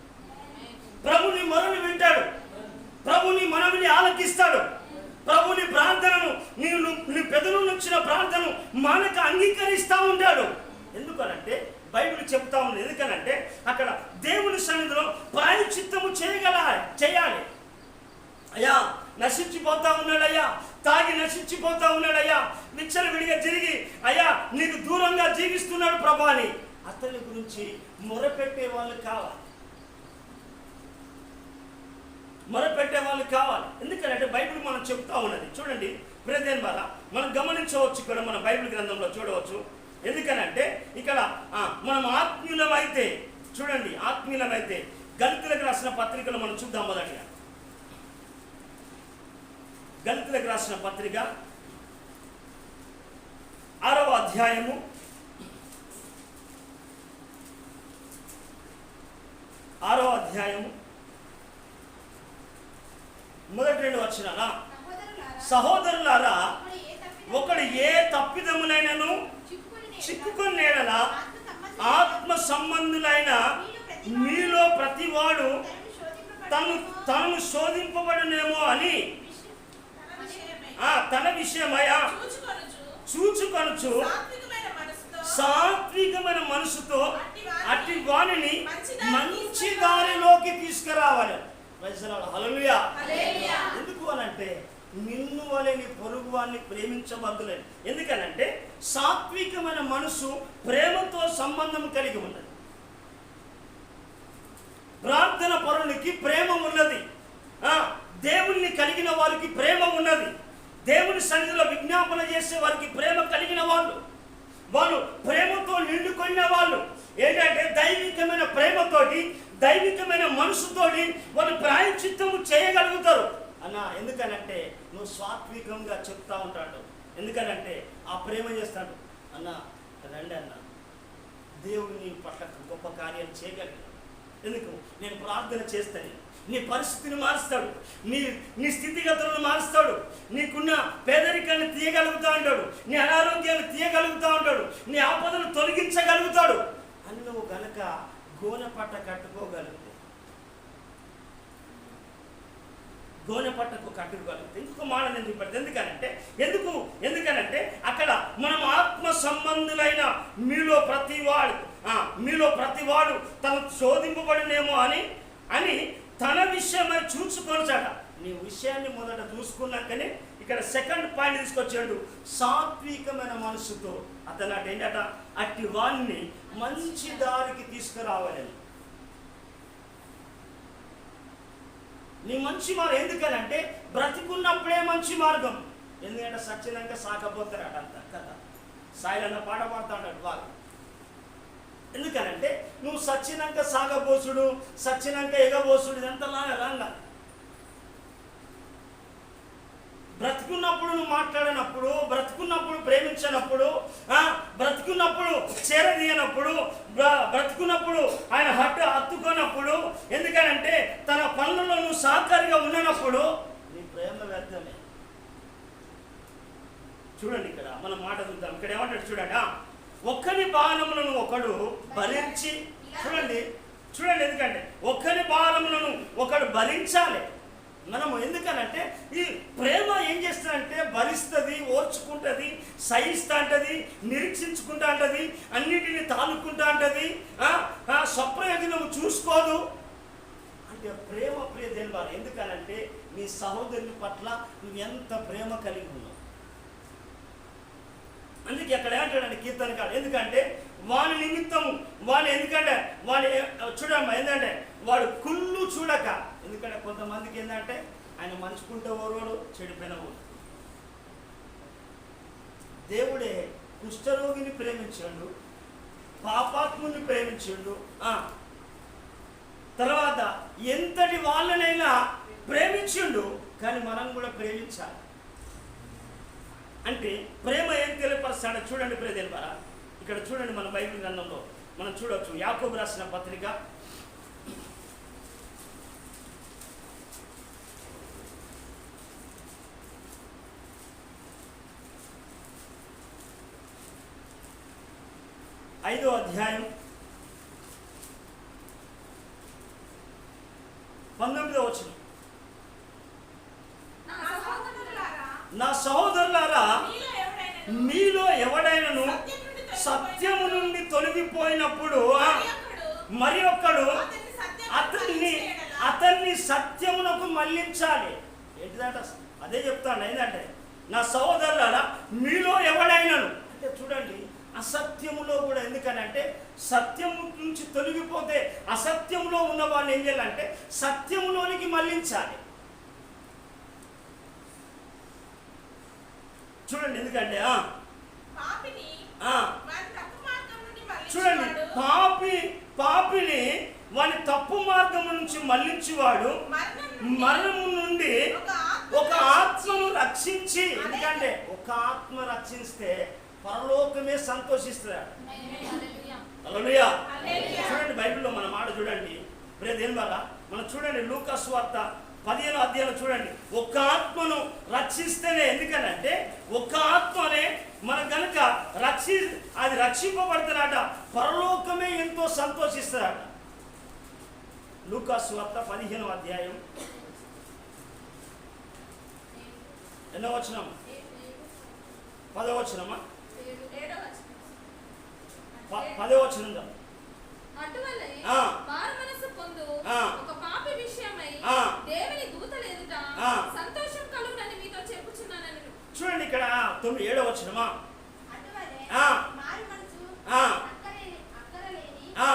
ప్రభు నీ మొరను వింటాడు, ప్రభు నీ మనవిని ఆలకిస్తాడు, ప్రభు నీ ప్రార్థనను నీ పెదవుల నుంచిన ప్రార్థనను మానక అంగీకరిస్తూ ఉంటాడు. ఎందుకనంటే బైబిల్ చెప్తా ఉంది, ఎందుకనంటే అక్కడ దేవుని సన్నిధిలో ప్రాయశ్చిత్తము చేయాలి. అయ్యా నశించిపోతా ఉన్నాడయ్యా, తాగి నశించిపోతా ఉన్నాడయ్యా, విచ్చలవిడిగా తిరిగి అయ్యా నీకు దూరంగా జీవిస్తున్నాడు ప్రభు అని అతని గురించి మొరపెట్టే వాళ్ళు కావాలి. ఎందుకంటే బైబిల్ మనం చెప్తా ఉన్నది చూడండి బ్రదర్ బాల మనం గమనించవచ్చు, ఇక్కడ మన బైబిల్ గ్రంథంలో చూడవచ్చు. ఎందుకనంటే ఇక్కడ మనం ఆత్మీయులమైతే చూడండి, ఆత్మీయులమైతే గలితీయులకు రాసిన పత్రికలు మనం చూద్దాం. మొదటిగా గలితీయులకు రాసిన పత్రిక 6వ అధ్యాయము 6వ అధ్యాయము మొదటి 2 వచనాలా, సహోదరులారా ఒకడు ఏ తప్పిదములైనను చిక్కుకొని నేడలా ఆత్మ సంబంధులైన మీలో ప్రతివాడు తను శోధింపబడునేమో అని తన విషయమయ్యా చూచుకొనుచు సాత్వికమైన మనసుతో అట్టి వాణిని మంచి దారిలోకి తీసుకురావాలి. హల్లెలూయా. ఎందుకు అనంటే నిన్ను వలె నీ పొరుగు వారిని ప్రేమించవద్దులని. ఎందుకనంటే సాత్వికమైన మనసు ప్రేమతో సంబంధం కలిగి ఉన్నది. ప్రార్థన పరునికి ప్రేమ ఉన్నది. దేవుణ్ణి కలిగిన వారికి ప్రేమ ఉన్నది. దేవుని సన్నిధిలో విజ్ఞాపన చేసే వారికి ప్రేమ కలిగిన వాళ్ళు ప్రేమతో నిండుకున్న వాళ్ళు ఏంటంటే దైవికమైన ప్రేమతోటి, దైవికమైన మనసుతోటి వాళ్ళు ప్రాయశ్చిత్తము చేయగలుగుతారు అన్న. ఎందుకనంటే నువ్వు సాత్వికంగా చెప్తా ఉంటాడు. ఎందుకనంటే ఆ ప్రేమ చేస్తాడు. అన్న రండి అన్న, దేవుడు నీ పట్ల గొప్ప కార్యాలు చేయగలిగిన. ఎందుకు? నేను ప్రార్థన చేస్తాను. నీ పరిస్థితిని మారుస్తాడు, నీ స్థితిగతులను మారుస్తాడు, నీకున్న పేదరికాన్ని తీయగలుగుతా ఉంటాడు, నీ అనారోగ్యాన్ని తీయగలుగుతా ఉంటాడు, నీ ఆపదను తొలగించగలుగుతాడు అని నువ్వు గనక గోనెపట్ట కట్టుకోగలిగితే, ఇంకొక మాట నేను చూపెడతాను. ఎందుకనంటే అక్కడ మనం ఆత్మ సంబంధులైన మీలో ప్రతివాడు తను శోధింపబడినేమో అని తన విషయమై చూసుకొనచాట. నీ విషయాన్ని మొదట చూసుకున్నాకనే ఇక్కడ సెకండ్ పాయింట్ తీసుకొచ్చాడు. సాత్వికమైన మనసుతో అతను ఏంటట, అట్టి వాణ్ణి మంచి దారికి తీసుకురావాలని. నీ మంచి మార్గం ఎందుకనంటే బ్రతికున్నప్పుడే మంచి మార్గం. ఎందుకంటే సచ్చినాక సాకపోతారట అంత కదా. సాయిలన్న పాట పాడుతాడు వాళ్ళు. ఎందుకనంటే నువ్వు సచ్చినాక సాగబోసుడు, సచ్చినాక ఎగబోసుడు ఇదంతలాగా రంగా. బ్రతుకున్నప్పుడు నువ్వు మాట్లాడినప్పుడు, బ్రతుకున్నప్పుడు ప్రేమించినప్పుడు, బ్రతుకున్నప్పుడు చేరదీయనప్పుడు, బ్రతుకున్నప్పుడు ఆయన హత్తుకున్నప్పుడు, ఎందుకనంటే తన పనులలో నువ్వు సహకారిగా ఉన్నప్పుడు నీ ప్రేమ వ్యర్థమే. చూడండి ఇక్కడ మనం మాట చూద్దాం. ఇక్కడ ఏమంటాడు చూడండి, ఒక్కని భారములను ఒకడు భరించి. చూడండి ఎందుకంటే ఒక్కని భారములను ఒకడు భరించాలి మనము. ఎందుకనంటే ఈ ప్రేమ ఏం చేస్తుందంటే భరిస్తుంది, ఓర్చుకుంటుంది, సహిస్తూ ఉంటుంది, నిరీక్షించుకుంటా ఉంటుంది, అన్నిటిని తాలుకుంటా ఉంటుంది, స్వప్రయోజనం చూసుకోదు. అంటే ప్రేమ తెలియాలి. ఎందుకనంటే నీ సహోదరుని పట్ల నువ్వు ఎంత ప్రేమ కలిగి ఉన్నావు. అందుకే అక్కడ ఏమంటాడండి కీర్తనకాడు, ఎందుకంటే వాని నిమిత్తం ఎందుకంటే చూడమ్మా, ఏంటంటే వాడు కుళ్ళు చూడక. ఎందుకంటే కొంతమందికి ఏంటంటే ఆయన మంచుకుంటే ఓరోడు, చెడిపోయిన ఓడు. దేవుడే కుష్ఠరోగిని ప్రేమించాడు, పాపాత్ముని ప్రేమించాడు, తర్వాత ఎంతటి వాళ్ళనైనా ప్రేమించిండు. కానీ మనం కూడా ప్రేమించాలి. అంటే ప్రేమ ఏం తెలియపరుస్తాడో చూడండి ప్రియదేవరా. ఇక్కడ చూడండి మన బైబిల్ గ్రంథంలో మనం చూడవచ్చు. యాకోబు రాసిన పత్రిక 5వ అధ్యాయం 19వ వచనం. నా సహోదరులారా, మీలో ఎవడైనను సత్యము నుండి తొలగిపోయినప్పుడు మరి ఒక్కడు అతన్ని సత్యమునకు మళ్ళించాలి. ఏంటిదంట? అదే చెప్తాను. ఏంటంటే నా సహోదరులారా, మీలో ఎవడైనను అంటే చూడండి, అసత్యములో కూడా. ఎందుకనంటే సత్యము నుంచి తొలగిపోతే అసత్యంలో ఉన్న వాళ్ళు ఏం చేయాలంటే సత్యములోనికి మళ్ళించాలి. చూడండి, ఎందుకంటే చూడండి, పాపిని వాని తప్పు మార్గం నుంచి మళ్ళించేవాడు మరణము నుండి ఒక ఆత్మను రక్షించి. ఎందుకంటే ఒక ఆత్మ రక్షిస్తే పరలోకమే సంతోషిస్తాడు. హల్లెలూయా. చూడండి బైబిల్లో మన మాట చూడండి దేని వల్ల మనం చూడండి లూకా సువార్త 15వ అధ్యాయంలో చూడండి. ఒక్క ఆత్మను రక్షిస్తేనే. ఎందుకనంటే ఒక్క ఆత్మనే మనం కనుక అది రక్షింపబడుతున్నాడ, పరలోకమే ఎంతో సంతోషిస్తాడట. లూకా సువార్త 15వ అధ్యాయం ఎన్నో వచనం? 10వ వచనమా? 10వ వచనం. అటువలే మారుమనస్సు పొందు ఒక పాపి విషయమై దేవుని దూతల ఎదుట సంతోషం కలుగునని మీతో 7వ వచనమా? అటువలే ఆ. మారు మనసు ఆ. అక్కరలేని ఆ.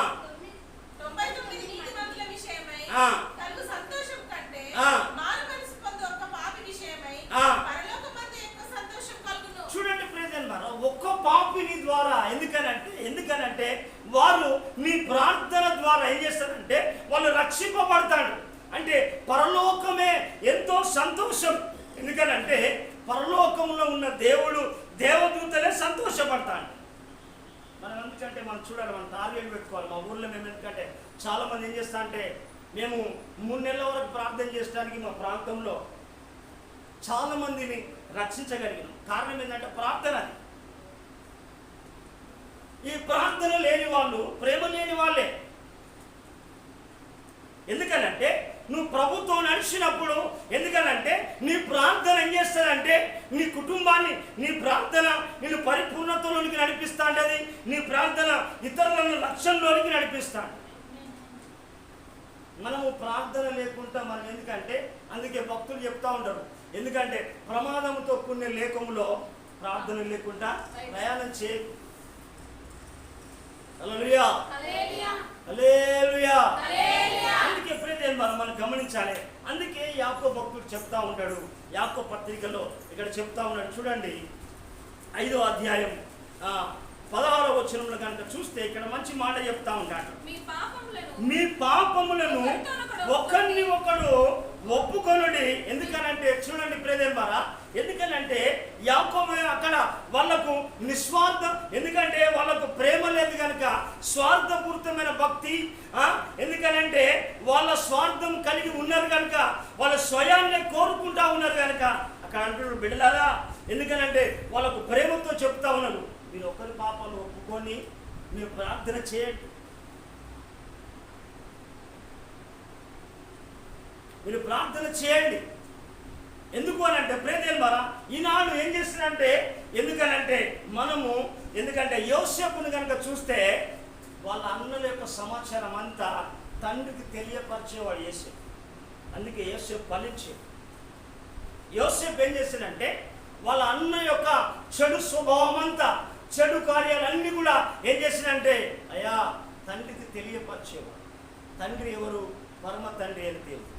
99 నీతిమంతుల విషయమై ఆ. కలుగు సంతోషం కంటే ఆ. మారు మనసు పొందు ఒక్క పాపి విషయమై ఆ. పరలోకమందు ఎక్కువ సంతోషం కలుగును. చూడండి ప్రేజన్ వారు, ఒక్క పాపిని ద్వారా ఎందుకనంటే వారు నీ ప్రార్థన ద్వారా ఏం చేస్తారంటే వాళ్ళు రక్షింపబడతాడు. అంటే పరలోకమే ఎంతో సంతోషం. ఎందుకనంటే పరలోకంలో ఉన్న దేవుడు దేవదూతలే సంతోషపడతాడు. మనం ఎందుకంటే మనం చూడాలి, మనం టార్గెట్ పెట్టుకోవాలి. మా ఊర్లో మేము ఎందుకంటే చాలా మంది ఏం చేస్తా అంటే మేము 3 నెలల వరకు ప్రార్థన చేయడానికి మా ప్రాంతంలో చాలా మందిని రక్షించగలిగినాం. కారణం ఏంటంటే ప్రార్థన. ఈ ప్రార్థన లేని వాళ్ళు ప్రేమ లేని వాళ్ళే. ఎందుకనంటే నువ్వు ప్రభుత్వం నడిచినప్పుడు, ఎందుకనంటే నీ ప్రార్థన ఏం చేస్తానంటే నీ కుటుంబాన్ని, నీ ప్రార్థన నేను పరిపూర్ణతలోనికి నడిపిస్తా ఉంటుంది. నీ ప్రార్థన ఇతరులను లక్ష్యంలోనికి నడిపిస్తాను. మనము ప్రార్థన లేకుండా మనం ఎందుకంటే అందుకే భక్తులు చెప్తా ఉంటారు, ఎందుకంటే ప్రమాదంతో కూడిన లేఖములో ప్రార్థన లేకుండా ప్రయాణం చేయకు. హల్లెలూయా, హల్లెలూయా. అందుకే ఎప్పుడైతే మనం గమనించాలి. అందుకే యాకోబు భక్తుడు చెప్తా ఉంటాడు, యాకోబు పత్రికలో ఇక్కడ చెప్తా ఉన్నాడు. చూడండి 5వ అధ్యాయం 16వ వచనంలో కనుక చూస్తే ఇక్కడ మంచి మాట చెప్తా ఉంటాడు. మీ పాపములను ఒకరిని ఒకడు ఒప్పుకొనుడి. ఎందుకనంటే చూడండి ప్రేదేవారా, ఎందుకనంటే యాకోబు అక్కడ వాళ్ళకు నిస్వార్థం, ఎందుకంటే వాళ్ళకు ప్రేమ లేదు కనుక స్వార్థపూరితమైన భక్తి. ఎందుకనంటే వాళ్ళ స్వార్థం కలిగి ఉన్నారు కనుక, వాళ్ళ స్వయాన్ని కోరుకుంటా ఉన్నారు కనుక అక్కడ అంటున్నారు బిడ్డలారా, ఎందుకనంటే వాళ్ళకు ప్రేమతో చెప్తా ఉన్నారు, మీరు ఒకరి పాపాలు ఒప్పుకొని మీరు ప్రార్థన చేయండి. మీరు ప్రార్థన చేయండి. ఎందుకు అని అంటే ప్రేదేల్ ద్వారా ఈనాడు ఏం చేస్తున్నారంటే, ఎందుకనంటే మనము ఎందుకంటే యోసేపుని కనుక చూస్తే వాళ్ళ అన్నల యొక్క సమాచారం అంతా తండ్రికి తెలియపరిచేవాడు యోసేపు. అందుకే యోసేపు ఫలించే. యోసేపు ఏం చేసిందంటే వాళ్ళ అన్న యొక్క చెడు స్వభావం అంతా, చెడు కార్యాలన్నీ కూడా ఏం చేసిందంటే అయ్యా తండ్రికి తెలియపరిచేవాడు. తండ్రి ఎవరు? పరమ తండ్రి అని దేవుడు.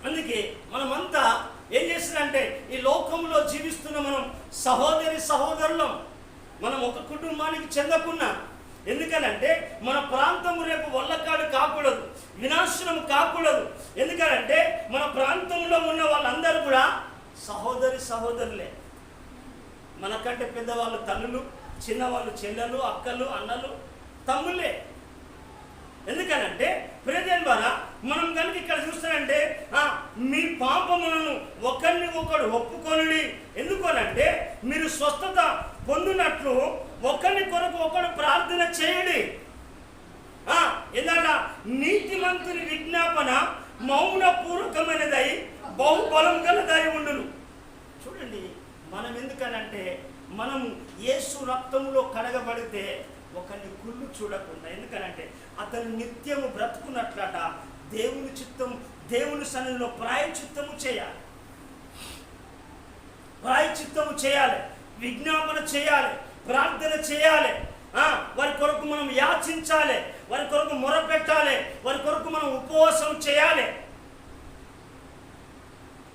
అందుకే మనమంతా ఏం చేస్తుందంటే ఈ లోకంలో జీవిస్తున్న మనం సహోదరులం. మనం ఒక కుటుంబానికి చెందకున్నా, ఎందుకనంటే మన ప్రాంతం రేపు వల్లకాడు కాకూడదు, వినాశనం కాకూడదు. ఎందుకనంటే మన ప్రాంతంలో ఉన్న వాళ్ళందరూ కూడా సహోదరులే. మనకంటే పెద్దవాళ్ళు తల్లులు, చిన్నవాళ్ళు చెల్లెలు, అక్కలు, అన్నలు, తమ్ముళ్ళే. ఎందుకనంటే ప్రేదేన్ ద్వారా మనం కనుక ఇక్కడ చూస్తానంటే మీ పాపములను ఒకరిని ఒకడు ఒప్పుకొనుడి. ఎందుకనంటే మీరు స్వస్థత పొందినట్లు ఒకరి కొరకు ఒకడు ప్రార్థన చేయండి. ఎందుకంటే నీతిమంతుని విజ్ఞాపన మౌనపూర్వకమైనదై బహుబలం గలదై ఉండును. చూడండి, మనం ఎందుకనంటే మనం యేసు రక్తంలో కడగబడితే ఒకరిని కుళ్ళు చూడకుండా, ఎందుకనంటే అతను నిత్యము బ్రతుకున్నట్లట దేవుని చిత్తం, దేవుని సన్నిధిలో ప్రాయచిత్తము చేయాలి, విజ్ఞాపన చేయాలి, ప్రార్థన చేయాలి. వారి కొరకు మనం యాచించాలి, వారి కొరకు మొరపెట్టాలి, వారి కొరకు మనం ఉపవాసం చేయాలి.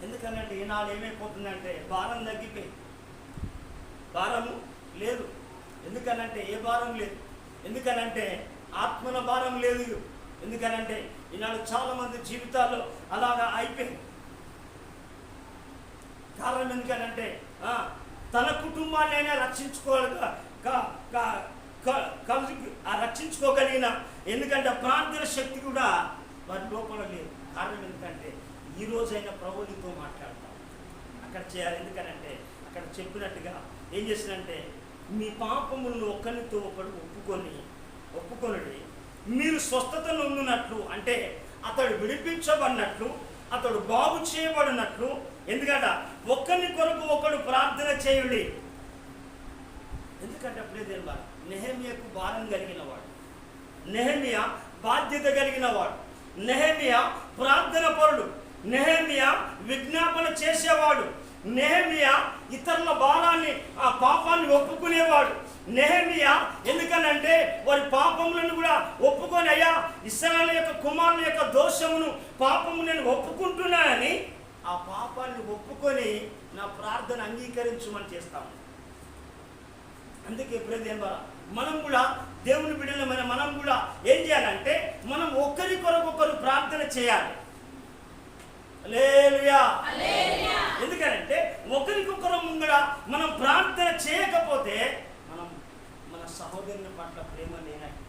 ఎందుకనంటే ఈనాడు ఏమైపోతుందంటే భారం తగ్గిపోయి, భారము లేదు. ఎందుకనంటే ఏ భారం లేదు. ఎందుకనంటే ఆత్మన భారం లేదు. ఎందుకనంటే ఈనాడు చాలా మంది జీవితాల్లో అలాగా అయిపోయింది. కారణం ఎందుకనంటే తన కుటుంబాన్ని అయినా రక్షించుకోగలిగిన, ఎందుకంటే ప్రార్థన శక్తి కూడా వారి లోపల లేదు. కారణం ఎందుకంటే ఈ రోజైనా ప్రభువుతో మాట్లాడతాం, అక్కడ చేయాలి. ఎందుకనంటే అక్కడ చెప్పినట్టుగా ఏం చేసినంటే మీ పాపములను ఒకరితో ఒకడు ఒప్పుకొనుడి. మీరు స్వస్థత నొందినట్లు, అంటే అతడు విడిపించబడినట్లు, అతడు బాగు చేయబడినట్లు. ఎందుకంటే ఒక్కరిని కొరకు ఒకడు ప్రార్థన చేయుడి. ఎందుకంటే అప్పుడే తెలియదు, నెహెమ్యాకు భారం కలిగిన వాడు, నెహెమ్యా బాధ్యత కలిగిన వాడు, నెహెమ్యా ప్రార్థన పరుడు, నెహెమ్యా విజ్ఞాపన చేసేవాడు, నెహెమియా ఇతరుల భారాన్ని, ఆ పాపాన్ని ఒప్పుకునేవాడు. నెహెమియా ఎందుకనంటే వారి పాపములను కూడా ఒప్పుకొని, అయ్యా ఇశ్రాయేలు యొక్క కుమారుల యొక్క దోషమును, పాపము నేను ఒప్పుకుంటున్నానని ఆ పాపాన్ని ఒప్పుకొని నా ప్రార్థన అంగీకరించమని చేస్తాము. అందుకే ప్రియదేవా, మనం కూడా దేవుని బిడ్డలమైన మనం కూడా ఏం చేయాలంటే మనం ఒకరి కొరకొకరు ప్రార్థన చేయాలి. హల్లెలూయా. ఎందుకంటే ఒకరికొకరు ముంగడ మనం ప్రార్థన చేయకపోతే మనం మన సహోదరుని పట్ల ప్రేమ లేనట్టు.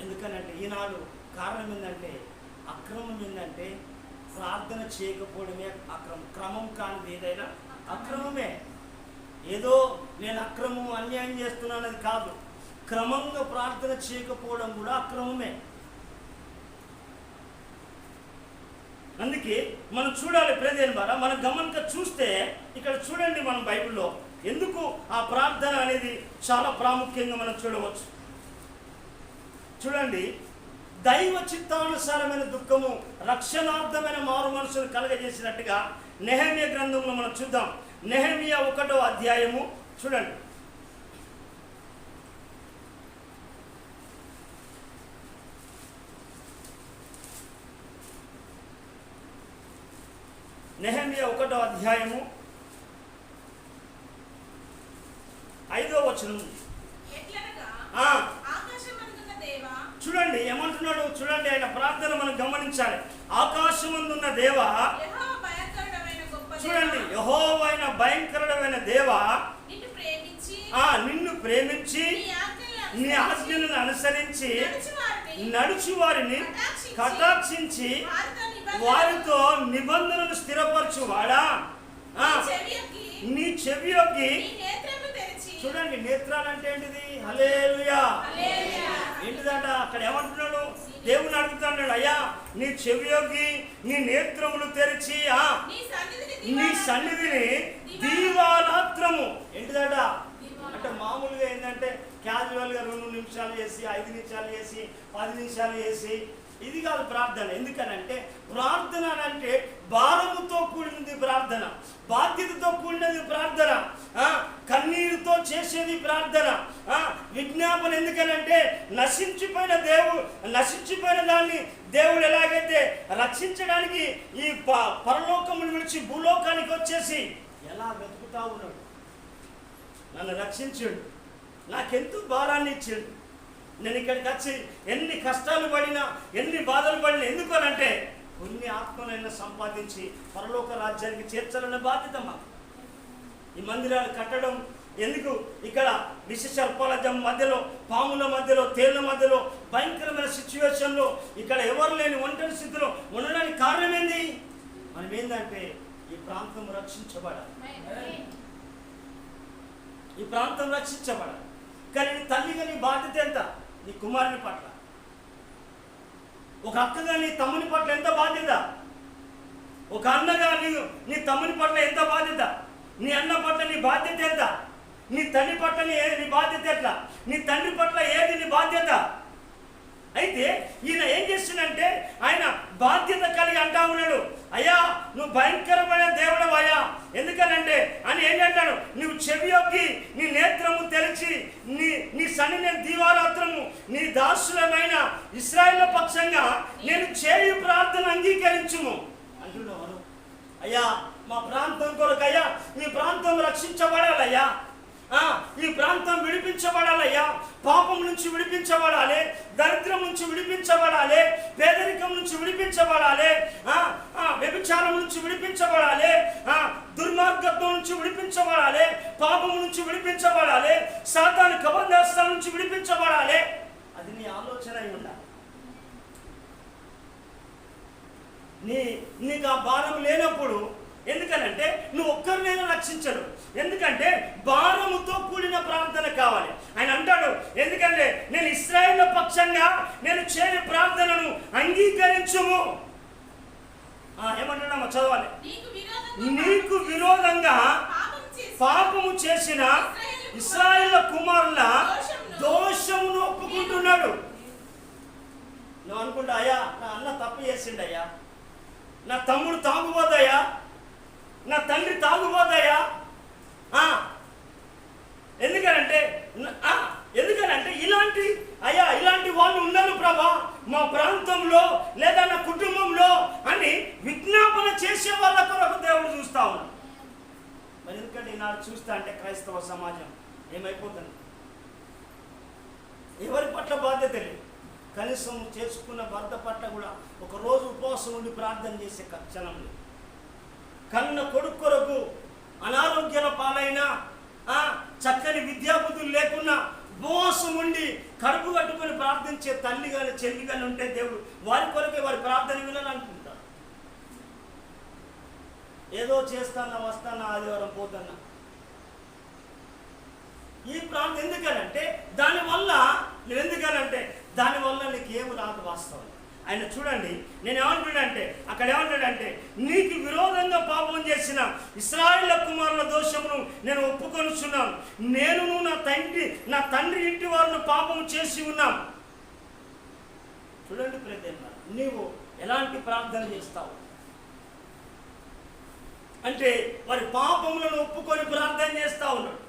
ఎందుకనంటే ఈనాడు కారణం ఏంటంటే, అక్రమం ఏంటంటే ప్రార్థన చేయకపోవడమే అక్రమం. క్రమం కానిది ఏదైనా అక్రమమే. ఏదో నేను అక్రమం అన్యాయం చేస్తున్నానది కాదు, క్రమంగా ప్రార్థన చేయకపోవడం కూడా అక్రమమే. అందుకే మనం చూడాలి ప్రియదేవుని ద్వారా, మనం గమనిక చూస్తే ఇక్కడ చూడండి, మనం బైబిల్లో ఎందుకు ఆ ప్రార్థన అనేది చాలా ప్రాముఖ్యంగా మనం చూడవచ్చు. చూడండి, దైవ చిత్తానుసారమైన దుఃఖము రక్షణార్థమైన మారు మనసును కలగజేసినట్టుగా నెహెమియా గ్రంథంలో మనం చూద్దాం. నెహెమియా 1వ అధ్యాయము చూడండి. నెహెమియా 1వ అధ్యాయము 5వ వచనం. ఎట్లనగా ఆకాశమందున్న దేవా, చూడండి ఏమంటున్నాడు, చూడండి ఆయన ప్రార్థన మనం గమనించాలి. ఆకాశమందున్న దేవా, యెహోవా భయంకరుడమైన గొప్ప దేవా, చూడండి యెహోవైన భయంకరుడమైన దేవా, నిన్ను ప్రేమించి నీ ఆజ్ఞలను అనుసరించి నడుచు వారిని కటాక్షించి వారితో నిబంధనలు స్థిరపరచువాడా. నీ చెవియొగ్గి, చూడండి నేత్రాలు అంటే ఏంటిది? హల్లెలూయా. ఏంటిదంట అక్కడ ఏమంటున్నాడు? దేవుని అడుగుతున్నాడు, అయ్యా నీ చెవియొగ్గి నీ నేత్రములు తెరిచి నీ సన్నిధిని దీవారాత్రము. ఏంటిదట అంటే మామూలుగా ఏంటంటే క్యాజువల్గా 2 నిమిషాలు చేసి, 5 నిమిషాలు చేసి, 10 నిమిషాలు చేసి, ఇది కాదు ప్రార్థన. ఎందుకనంటే ప్రార్థన అంటే భారముతో కూడినది ప్రార్థన, బాధ్యతతో కూడినది ప్రార్థన, కన్నీరుతో చేసేది ప్రార్థన, విజ్ఞాపన. ఎందుకనంటే నశించిపోయిన దాన్ని దేవుడు ఎలాగైతే రక్షించడానికి ఈ పరలోకమును విడిచి భూలోకానికి వచ్చేసి ఎలా వెతుకుతా ఉన్నాడు, నన్ను రక్షించాడు, నాకెంతో భారాన్ని ఇచ్చాడు, నేను ఇక్కడికి వచ్చి ఎన్ని కష్టాలు పడినా, ఎన్ని బాధలు పడినా, ఎందుకనంటే కొన్ని ఆత్మలైనా సంపాదించి పరలోక రాజ్యానికి చేర్చాలనే బాధ్యత మాకు. ఈ మందిరాలు కట్టడం ఎందుకు? ఇక్కడ విష సర్పాల మధ్యలో, పాముల మధ్యలో, తేళ్ల మధ్యలో, భయంకరమైన సిచ్యువేషన్లో ఇక్కడ ఎవరు లేని ఒంటరి స్థితిలో ఉండడానికి కారణం ఏంది? మనం ఏంటంటే ఈ ప్రాంతం రక్షించబడాలి, ఈ ప్రాంతం రక్షించబడాలి. కానీ నీ తల్లిగా నీ బాధ్యత ఎంత? నీ కుమారుని పట్ల. ఒక అక్కగా నీ తమ్ముని పట్ల ఎంత బాధ్యత? ఒక అన్నగా నీ తమ్ముని పట్ల ఎంత బాధ్యత? నీ అన్న పట్ల నీ బాధ్యత ఎంత? నీ తల్లి పట్ల నీ బాధ్యత ఎట్లా? నీ తండ్రి పట్ల ఏది నీ బాధ్యత? అయితే ఈయన ఏం చేస్తుందంటే ఆయన బాధ్యత కలిగి అంటా ఉన్నాడు, అయ్యా నువ్వు భయంకరమైన దేవుడు అయ్యా. ఎందుకనంటే అని ఏంటంటాడు, నువ్వు చెవియొగ్గి నీ నేత్రము తెరిచి నీ సన్నిధిని దీవారాత్రము నీ దాసులమైన ఇశ్రాయేలు పక్షంగా నేను చేయు ప్రార్థన అంగీకరించుము అంటున్నాను. అయ్యా మా ప్రాంతం కొరకు, అయ్యా ఈ ప్రాంతం రక్షించబడాలయ్యా, ఈ ప్రాంతం విడిపించబడాలయ్యా, పాపం నుంచి విడిపించబడాలి, దరిద్రం నుంచి విడిపించబడాలి, పేదరికం నుంచి విడిపించబడాలి, వ్యభిచారం నుంచి విడిపించబడాలి, దుర్మార్గత్వం నుంచి విడిపించబడాలి, పాపం నుంచి విడిపించబడాలి, సాతాను కబంధాస్త్రం నుంచి విడిపించబడాలి. అది నీ ఆలోచన అయి ఉండాలి. నీకు ఆ భారం లేనప్పుడు, ఎందుకనంటే నువ్వు ఒక్కరినైనా రక్షించడు. ఎందుకంటే భారముతో కూడిన ప్రార్థన కావాలి. ఆయన అంటాడు, ఎందుకంటే నేను ఇశ్రాయేలు పక్షంగా నేను చేయు ప్రార్థనను అంగీకరించుము. ఏమంటున్నామో చదవాలి. నీకు విరోధంగా పాపము చేసిన ఇశ్రాయేలు కుమారుల దోషమును ఒప్పుకుంటున్నాడు. నువ్వు అనుకుంటా, అయ్యా నా అన్న తప్పు చేసిండయ్యా, నా తమ్ముడు తాగుబోతాయా, నా తండ్రి తాగుబోతాయా? ఎందుకనంటే ఇలాంటి వాళ్ళు ఉన్నారు ప్రభా మా ప్రాంతంలో లేదా నా కుటుంబంలో అని విజ్ఞాపన చేసే వాళ్ళ కొరకు దేవుడు చూస్తా ఉన్నాడు. మరి ఎందుకంటే ఈనాడు చూస్తా అంటే క్రైస్తవ సమాజం ఏమైపోతుంది? ఎవరి పట్ల బాధ్యత లేదు. కనీసం చేసుకున్న భర్త పట్ల కూడా ఒకరోజు ఉపవాసం ఉండి ప్రార్థన చేసే క్షణం లేదు. కన్న కొడుకు కొరకు అనారోగ్యాల పాలైన చక్కని విద్యాబుద్ధులు లేకున్నా ఉపవాసం ఉండి కడుపు కట్టుకొని ప్రార్థించే తల్లి కానీ చెల్లి కానీ ఉంటే దేవుడు వారి కొరకే వారి ప్రార్థన వినాలనుకుంటారు. ఏదో చేస్తానా వస్తానా ఆదివారం పోతున్నా ఈ ప్రార్థన ఎందుకనంటే దానివల్ల నీకేం రాదు. వాస్తవం ఆయన చూడండి, నేను ఏమంటాడంటే అక్కడ ఏమంటాడంటే నీకు విరోధంగా పాపం చేసిన ఇశ్రాయేలు కుమారుల దోషమును నేను ఒప్పుకొనుచున్నాను. నేనును నా తండ్రి ఇంటి వారిని పాపం చేసి ఉన్నాం. చూడండి ప్రియమైన, నీవు ఎలాంటి ప్రార్థన చేస్తావు అంటే వారి పాపములను ఒప్పుకొని ప్రార్థన చేస్తా ఉన్నాడు.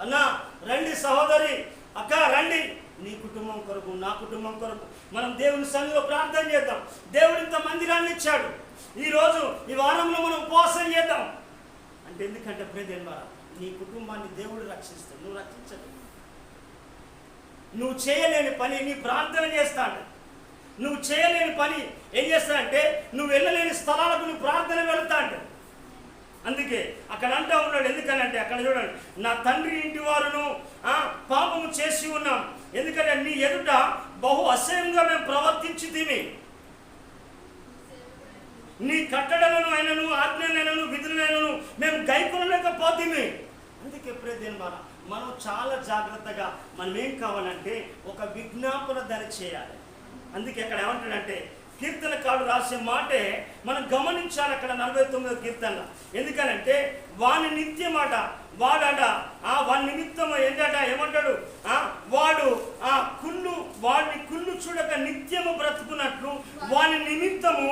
అన్నా రండి సహోదరి, అక్క రండి, నీ కుటుంబం కొరకు నా కుటుంబం కొరకు మనం దేవుని సన్నిధిలో ప్రార్థన చేద్దాం. దేవుడు ఇంత మందిరాన్ని ఇచ్చాడు. ఈరోజు ఈ వారంలో మనం ఉపవాసం చేద్దాం అంటే ఎందుకంటే ప్రియదేవా నీ కుటుంబాన్ని దేవుడు రక్షిస్తాడు, నువ్వు రక్షించడు. నువ్వు చేయలేని పని నీ ప్రార్థన చేస్తాడు. నువ్వు చేయలేని పని ఏం చేస్తాడంటే నువ్వు వెళ్ళలేని స్థలాలకు నువ్వు ప్రార్థన వెళుతాడు. అందుకే అక్కడ అంటా ఉన్నాడు. ఎందుకనంటే అక్కడ చూడండి, నా తండ్రి ఇంటి వారును పాపము చేసి ఉన్నాం. ఎందుకంటే నీ ఎదుట బహు అసహ్యంగా మేము ప్రవర్తించితిమి. నీ కట్టడలను అయినను ఆజ్ఞలైనను విధులైనను మేము గైకొనలేకపోతిమి. అందుకే ప్రియదేవా మనం చాలా జాగ్రత్తగా మనం ఏం కావాలంటే ఒక విజ్ఞాపన ధర చేయాలి. అందుకే అక్కడ ఏమంటాడంటే కీర్తనకారుడు రాసే మాటే మనం గమనించాలి. అక్కడ 49వ కీర్తన. ఎందుకనంటే వాని నిత్యమాట వాడట వాని నిమిత్తం ఏంటట ఏమంటాడు, వాడిని కుళ్ళు చూడక నిత్యము బ్రతుకున్నట్లు వాని నిమిత్తము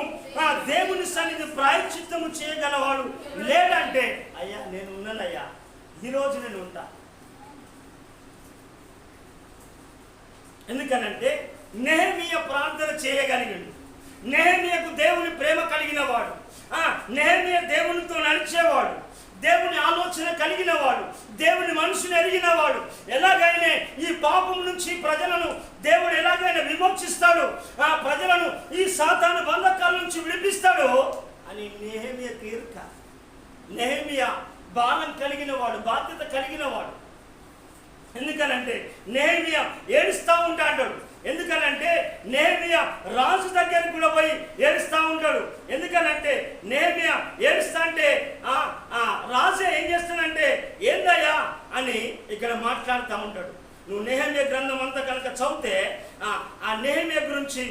దేవుని సన్నిధి ప్రాయశ్చిత్తము చేయగలవాడు లేడంటే అయ్యా నేను ఉన్నానయ్యా, ఈరోజు నేను ఉంటా. ఎందుకనంటే నెహెమీయా ప్రార్థన చేయగలిగాడు. నెహెమీయాకు దేవుని ప్రేమ కలిగిన వాడు, నెహెమీయా దేవునితో నడిచేవాడు, దేవుని ఆలోచన కలిగిన వాడు, దేవుని మనసును ఎరిగిన వాడు. ఎలాగైనా ఈ పాపం నుంచి ప్రజలను దేవుడు ఎలాగైనా విమోచిస్తాడు, ప్రజలను ఈ సాతాను బంధకాల నుంచి విడిపిస్తాడు అని నెహెమీయా తీర్క. నెహెమీయా భారం కలిగిన వాడు, బాధ్యత కలిగిన వాడు. ఎందుకనంటే నెహెమీయా ఏడుస్తూ ఉంటాడు. ఎందుకనంటే నెహెమీయా రాజు దగ్గరికి కూడా పోయి ఏడుస్తూ ఉంటాడు. ఎందుకనంటే నెహెమీయా ఏడుస్తా అంటే రాజు ఏం చేస్తానంటే ఏందయ్యా అని ఇక్కడ మాట్లాడుతూ ఉంటాడు. నువ్వు నెహెమీయా గ్రంథం అంతా కనుక చదివితే ఆ నెహెమీయా గురించి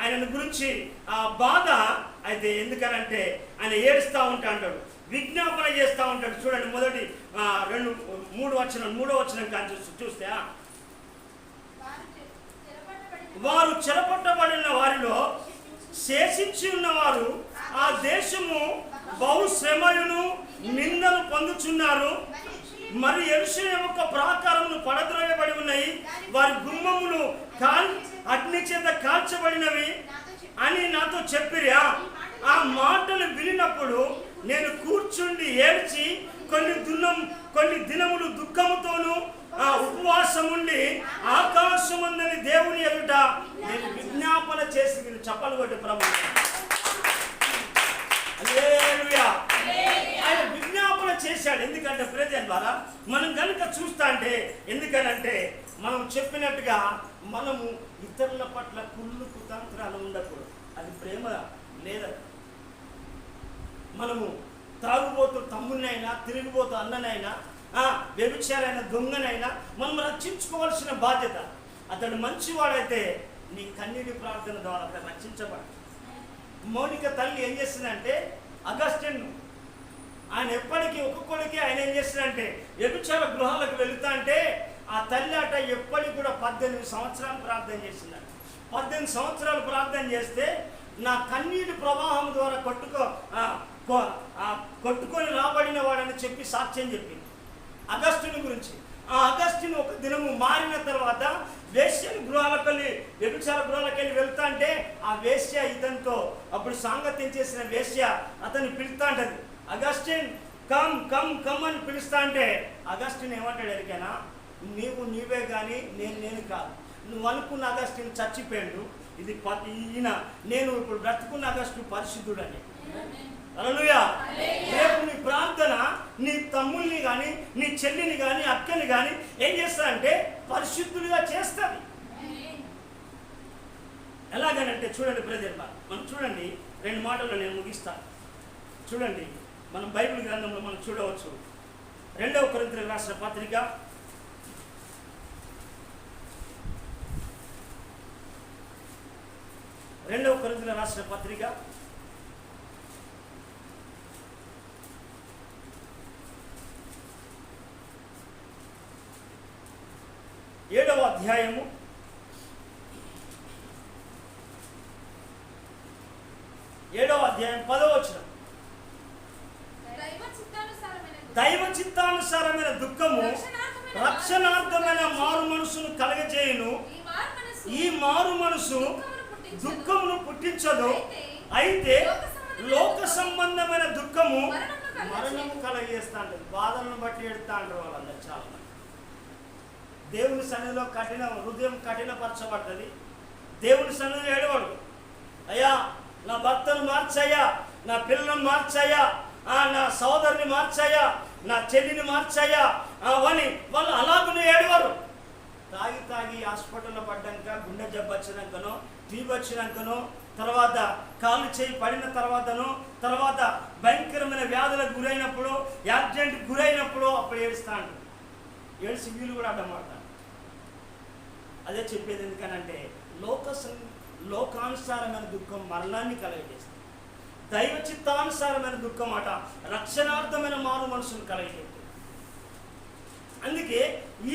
ఆయన గురించి బాధ అయితే ఎందుకనంటే ఆయన ఏడుస్తూ ఉంటాడు, విజ్ఞాపన చేస్తూ ఉంటాడు. చూడండి మొదటి 3వ వచనం కానీ చూస్తే వారు చెరపట్టబడిన వారిలో శేషించి ఉన్నవారు ఆ దేశము బహు శ్రమను నిందలు పొందుచున్నారు. మరి యెరూషలేము యొక్క ప్రాకారములు పడద్రోయబడి ఉన్నాయి, వారి గుమ్మములు అగ్ని చేత కాల్చబడినవి అని నాతో చెప్పిరా. ఆ మాటలు వినినప్పుడు నేను కూర్చుండి ఏడ్చి కొన్ని దినములు దుఃఖముతోను ఉపవాసం ఉండి ఆకాశమందని దేవుని ఎదుట నేను విజ్ఞాపన చేసి మీరు చప్పలు కొట్టి ప్రభు హల్లెలూయా. ఆయన విజ్ఞాపన చేశాడు. ఎందుకంటే ప్రజల ద్వారా మనం కనుక చూస్తా అంటే ఎందుకనంటే మనం చెప్పినట్టుగా మనము ఇతరుల పట్ల కుళ్ళు కుతంత్రాలు ఉండకూడదు. అది ప్రేమ లేదా. మనము తాగుబోతు తమ్మునైనా తిరిగిపోతూ అన్ననైనా వ్యభిచారైన దొంగనైనా మనం రక్షించుకోవాల్సిన బాధ్యత. అతడు మంచివాడైతే నీ కన్నీటి ప్రార్థన ద్వారా అతను రక్షించబడు. మౌనిక తల్లి ఏం చేస్తుందంటే అగస్టిన్ ఆయన ఎప్పటికీ ఒక్కొక్కడికి ఆయన ఏం చేస్తుందంటే వ్యభిచార గృహాలకు వెళుతా అంటే ఆ తల్లి అట ఎప్పటికి కూడా 18 సంవత్సరాలు ప్రార్థన చేసిందంట. 18 సంవత్సరాలు ప్రార్థన చేస్తే నా కన్నీటి ప్రవాహం ద్వారా కొట్టుకొని రాబడిన వాడని చెప్పి సాక్ష్యం చెప్పింది అగస్టుని గురించి. ఆ అగస్టుని ఒక దినము మారిన తర్వాత వేశ్యల గృహాలకెళ్ళి వ్యభిచార గృహాలకెళ్ళి వెళ్తా అంటే ఆ వేశ్య ఇతనితో అప్పుడు సాంగత్యం చేసిన వేశ్య అతన్ని పిలుస్తా అంటది, అగస్టిన్ కమ్ కమ్ కమ్ అని పిలుస్తా అంటే అగస్టిన్ ఏమంటాడు ఎరికేనా, నీవే కానీ నేను కాదు, నువ్వు అనుకున్న అగస్టిన్ చచ్చిపోయాడు, ఇది ఈయన నేను ఇప్పుడు బ్రతుకున్న అగస్టు పరిశుద్ధుడని. హల్లెలూయా. రేపు నీ ప్రార్థన నీ తమ్ముల్ని కానీ నీ చెల్లిని కానీ అక్కని కానీ ఏం చేస్తారంటే పరిశుద్ధులుగా చేస్తుంది. ఎలాగనంటే చూడండి బ్రదర్, మనం చూడండి 2 మాటల్లో నేను ముగిస్తాను. చూడండి మనం బైబిల్ గ్రంథంలో మనం చూడవచ్చు 2వ కొరింథీయులకు రాసిన పత్రిక 2వ కొరింథీయులకు రాసిన పత్రిక 7వ అధ్యాయము 10వ వచనం. దైవ చిత్తానుసారమైన దుఃఖము రక్షణార్థమైన మారు మనసును కలగజేయును. ఈ మారు మనసు దుఃఖమును పుట్టించదు, అయితే లోక సంబంధమైన దుఃఖము మరణము కలగజేస్తా అంటారు. బాధలను బట్టి ఎడుతా అంటారు వాళ్ళందరూ. చాలా మంది దేవుని సన్నిధిలో హృదయం కఠినపరచబడ్డది. దేవుని సన్నిధిలో ఏడవాడు, అయ్యా నా భర్తను మార్చయ్యా, నా పిల్లలను మార్చయ్యా, నా సోదరుని మార్చయ్యా, నా చెల్లిని మార్చయ్యా అని వాళ్ళు అలాగనే ఏడవారు. తాగి హాస్పిటల్లో పడ్డాక గుండె జబ్బు వచ్చినాకనో టీబీ వచ్చినాకనో తర్వాత కాలు చేయి పడిన తర్వాత భయంకరమైన వ్యాధులకు గురైనప్పుడు యాక్సిడెంట్కి గురైనప్పుడు అప్పుడు ఏడుస్తాడు. ఏడ్చి వీళ్ళు కూడా అడ్డమాట. అదే చెప్పేది ఎందుకనంటే లోకానుసారమైన దుఃఖం మరణాన్ని కలగజేస్తుంది, దైవ చిత్తానుసారమైన దుఃఖం అట రక్షణార్థమైన మారు మనసును కలగజేస్తుంది. అందుకే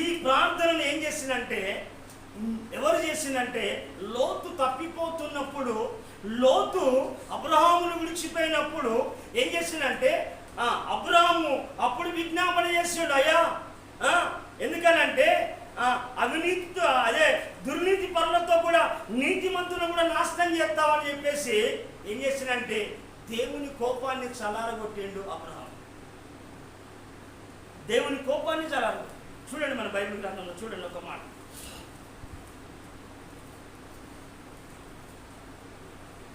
ఈ ప్రార్థనను ఏం చేసిందంటే ఎవరు చేసిందంటే లోతు తప్పిపోతున్నప్పుడు, లోతు అబ్రహామును విడిచిపోయినప్పుడు ఏం చేసిందంటే అబ్రహాము అప్పుడు విజ్ఞాపన చేసాడు, అయ్యా ఎందుకనంటే అవినీతితో అదే దుర్నీతి పనులతో కూడా నీతిమంతులను కూడా నాశనం చేస్తామని చెప్పేసి ఏం చేసిందంటే దేవుని కోపాన్ని చల్లారగొట్టిండు అబ్రహాం. దేవుని కోపాన్ని చల్లారగొట్టు. చూడండి మన బైబిల్ గ్రంథంలో చూడండి ఒక మాట.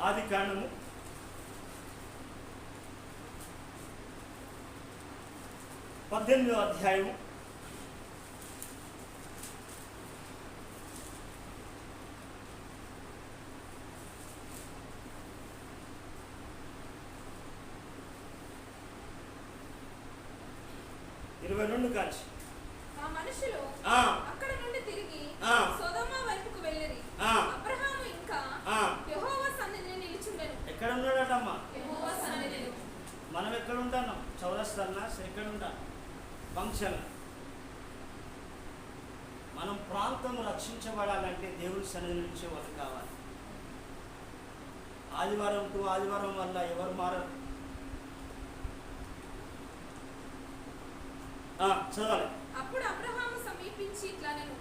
ఆదికాండము 18వ అధ్యాయము 22 కాల్చి ఆ మనుషులు అక్కడ నుండి తిరిగి సొదొమ వైపుకు వెళ్ళిరి. అబ్రహాము ఇంకా యెహోవా సన్నిధిని నిలిచుండెను. ఎక్కడ ఉన్నాడటమ్మా? యెహోవా సన్నిధిని. మనం ఎక్కడ ఉంటాం? చౌరస్తానా? ఎక్కడ ఉంటాం? ఫంక్షన్. మనం ప్రాంతం రక్షించబడాలంటే దేవుడి సన్నిధి నుంచి వాళ్ళు కావాలి. ఆదివారం టు ఆదివారం వల్ల ఎవరు మారరు. చదవాలి. అప్పుడు అబ్రహాము సమీపించి ఇట్లనెను,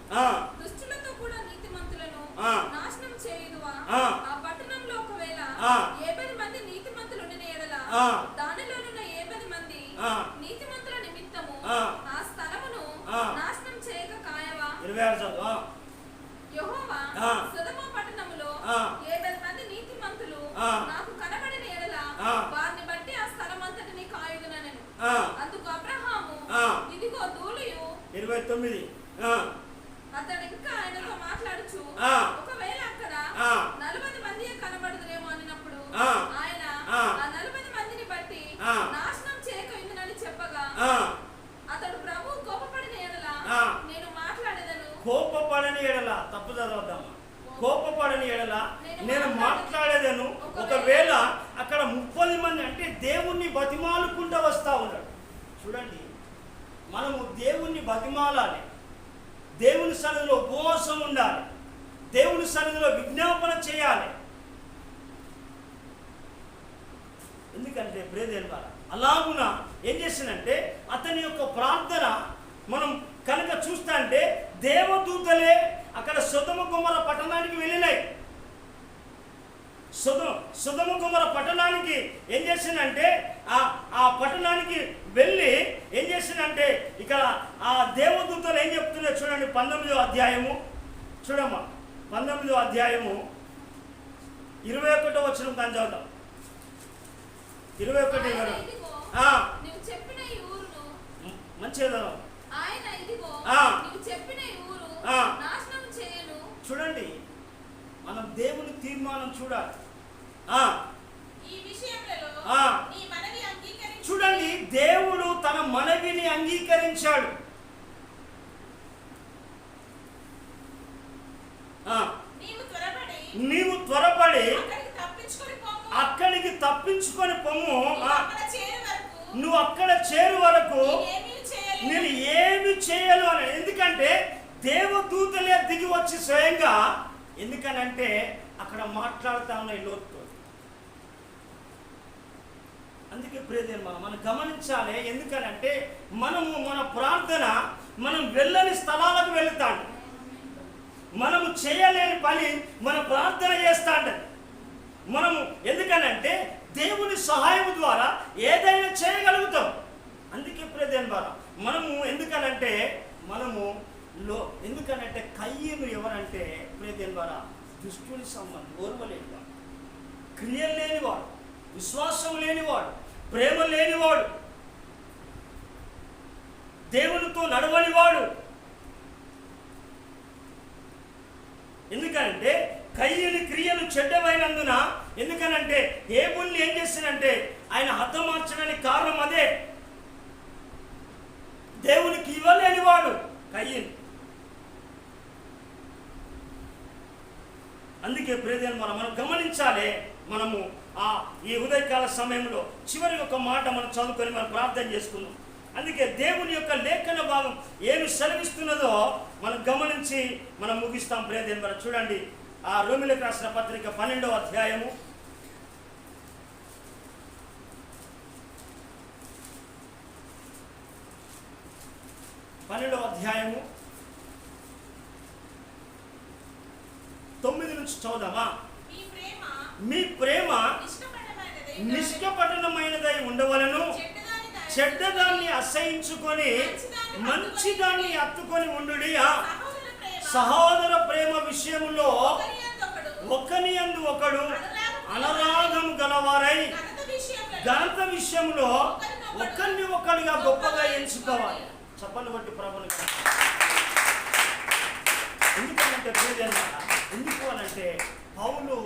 దుష్టులతో కూడా నీతిమంతులను నాశనం చేయుదువా? ఆ పట్టణంలో ఒకవేళ 70 మంది నీతిమంతులు ఉండిన యెడల దానిలోనున్న 70 మంది నీతిమంతుల నిమిత్తము ఆ స్థలమును నాశనం చేయక కాయవా? 26 యెహోవా సొదొమ పట్టణములో 70 మంది నీతిమంతులు నాకు కనబడిన యెడల వారిని బట్టి ఆ స్థలమంతటిని కాయుదుననెను. అందుకు అబ్రహాము ఇదిగో ధూళియు 29 అతడు ఇంకా ఆయనతో మాట్లాడుచు ఒకవేళ అక్కడ 40 మంది కనబడుదురేమో అన్నప్పుడు ఆయన ఆ 40 మందిని బట్టి నాశనం చేయక ఇందునని చెప్పగా అతడు ప్రభు కోపపడిన యెడల నేను మాట్లాడేదను. కోపపడని యెడల తప్పు చదవద్దమ్మా. కోపపడని యెడల నేను మాట్లాడేదను. ఒకవేళ అక్కడ 30 మంది అంటే దేవుణ్ణి బతిమాలుకుంటూ వస్తా ఉన్నాడు. చూడండి, మనము దేవుణ్ణి బతిమాలాలి, దేవుని సన్నిధిలో ఉపవాసం ఉండాలి, దేవుని సన్నిధిలో విజ్ఞాపన చేయాలి. ఎందుకంటే ప్రియదేని వారు అలాగున ఏం చేసిందంటే అతని యొక్క ప్రార్థన మనం కనుక చూస్తా అంటే దేవదూతలే అక్కడ సొదొమ గొమొర్రా పట్టణానికి వెళ్ళినాయి. సొదొమ గొమొర్రా పట్టణానికి ఏం చేసిందంటే ఆ పట్టణానికి వెళ్ళి ఏం చేసిందంటే ఇక్కడ ఆ దేవదూతలు ఏం చెప్తున్నారో చూడండి. 19వ అధ్యాయము చూడమ్మా, 19వ అధ్యాయము 21వ వచనం దాన్ని చదువుతాం. 21 ఆయన ఇదిగో, నీవు చెప్పిన ఈ ఊరును మంచిగా ఆయన ఇదిగో నీవు చెప్పిన ఈ ఊరు నాశనం చేయను. చూడండి, మనం దేవుని తీర్మానం చూడాలి. ఈ విషయములలో నీ మనవి అంగీకరించు. చూడండి, దేవుడు తన మనవిని అంగీకరించాడు. నీవు త్వరపడి అక్కడికి తప్పించుకొని పొమ్ము. నువ్వు అక్కడ చేరు వరకు నేను ఏమి చేయను అని. ఎందుకంటే దేవదూతలే దిగి వచ్చి స్వయంగా, ఎందుకనంటే అక్కడ మాట్లాడుతా ఉన్నాయి లోతుతో. అందుకే ప్రియదేని మనం గమనించాలి. ఎందుకనంటే మనము మన ప్రార్థన మనం వెళ్ళని స్థలాలకు వెళుతాం. మనము చేయలేని పని మన ప్రార్థన చేస్తాంట మనము. ఎందుకనంటే దేవుని సహాయం ద్వారా ఏదైనా చేయగలుగుతాం. అందుకే ప్రియదేని మనము ఎందుకనంటే ఎందుకనంటే కయ్యను ఎవరంటే ప్రియదేని దుష్టుని సంబంధం, ఓర్వలేనివాడు, క్రియలు లేనివాడు, విశ్వాసం లేనివాడు, ప్రేమ లేనివాడు, దేవునితో నడవనివాడు. ఎందుకంటే కయ్యని క్రియలు చెడ్డమైనందున, ఎందుకనంటే హేబెలుని ఏం చేస్తానంటే ఆయన హతమార్చడానికి కారణం అదే. దేవునికి ఇవ్వలేనివాడు కయ్యను. అందుకే ప్రియదేని మనం గమనించాలి. మనము ఈ ఉదయకాల సమయంలో చివరి ఒక మాట మనం చదువుకొని మనం ప్రార్థన చేసుకుందాం. అందుకే దేవుని యొక్క లేఖన భాగం ఏమి సెలవిస్తున్నదో మనం గమనించి మనం ముగిస్తాం. ప్రియదేని చూడండి, ఆ రోమీయులకు రాసిన పత్రిక 12వ అధ్యాయము 9 నుంచి చదువుదామా. మీ ప్రేమ నిష్కపటమైనదై ఉండవలను, చెడ్డదాన్ని అసహించుకొని మంచిదాన్ని అత్తుకొని ఉండుడి. సహోదర ప్రేమ విషయంలో ఒకనియందు ఒకడు అనరాగం గలవారై ఘనత విషయంలో ఒకరిని ఒకరిగా గొప్పగా ఎంచుకోవాలి. చప్పలు బట్టి ప్రభుని. ఎందుకంటే ఎందుకు అనంటే పౌలు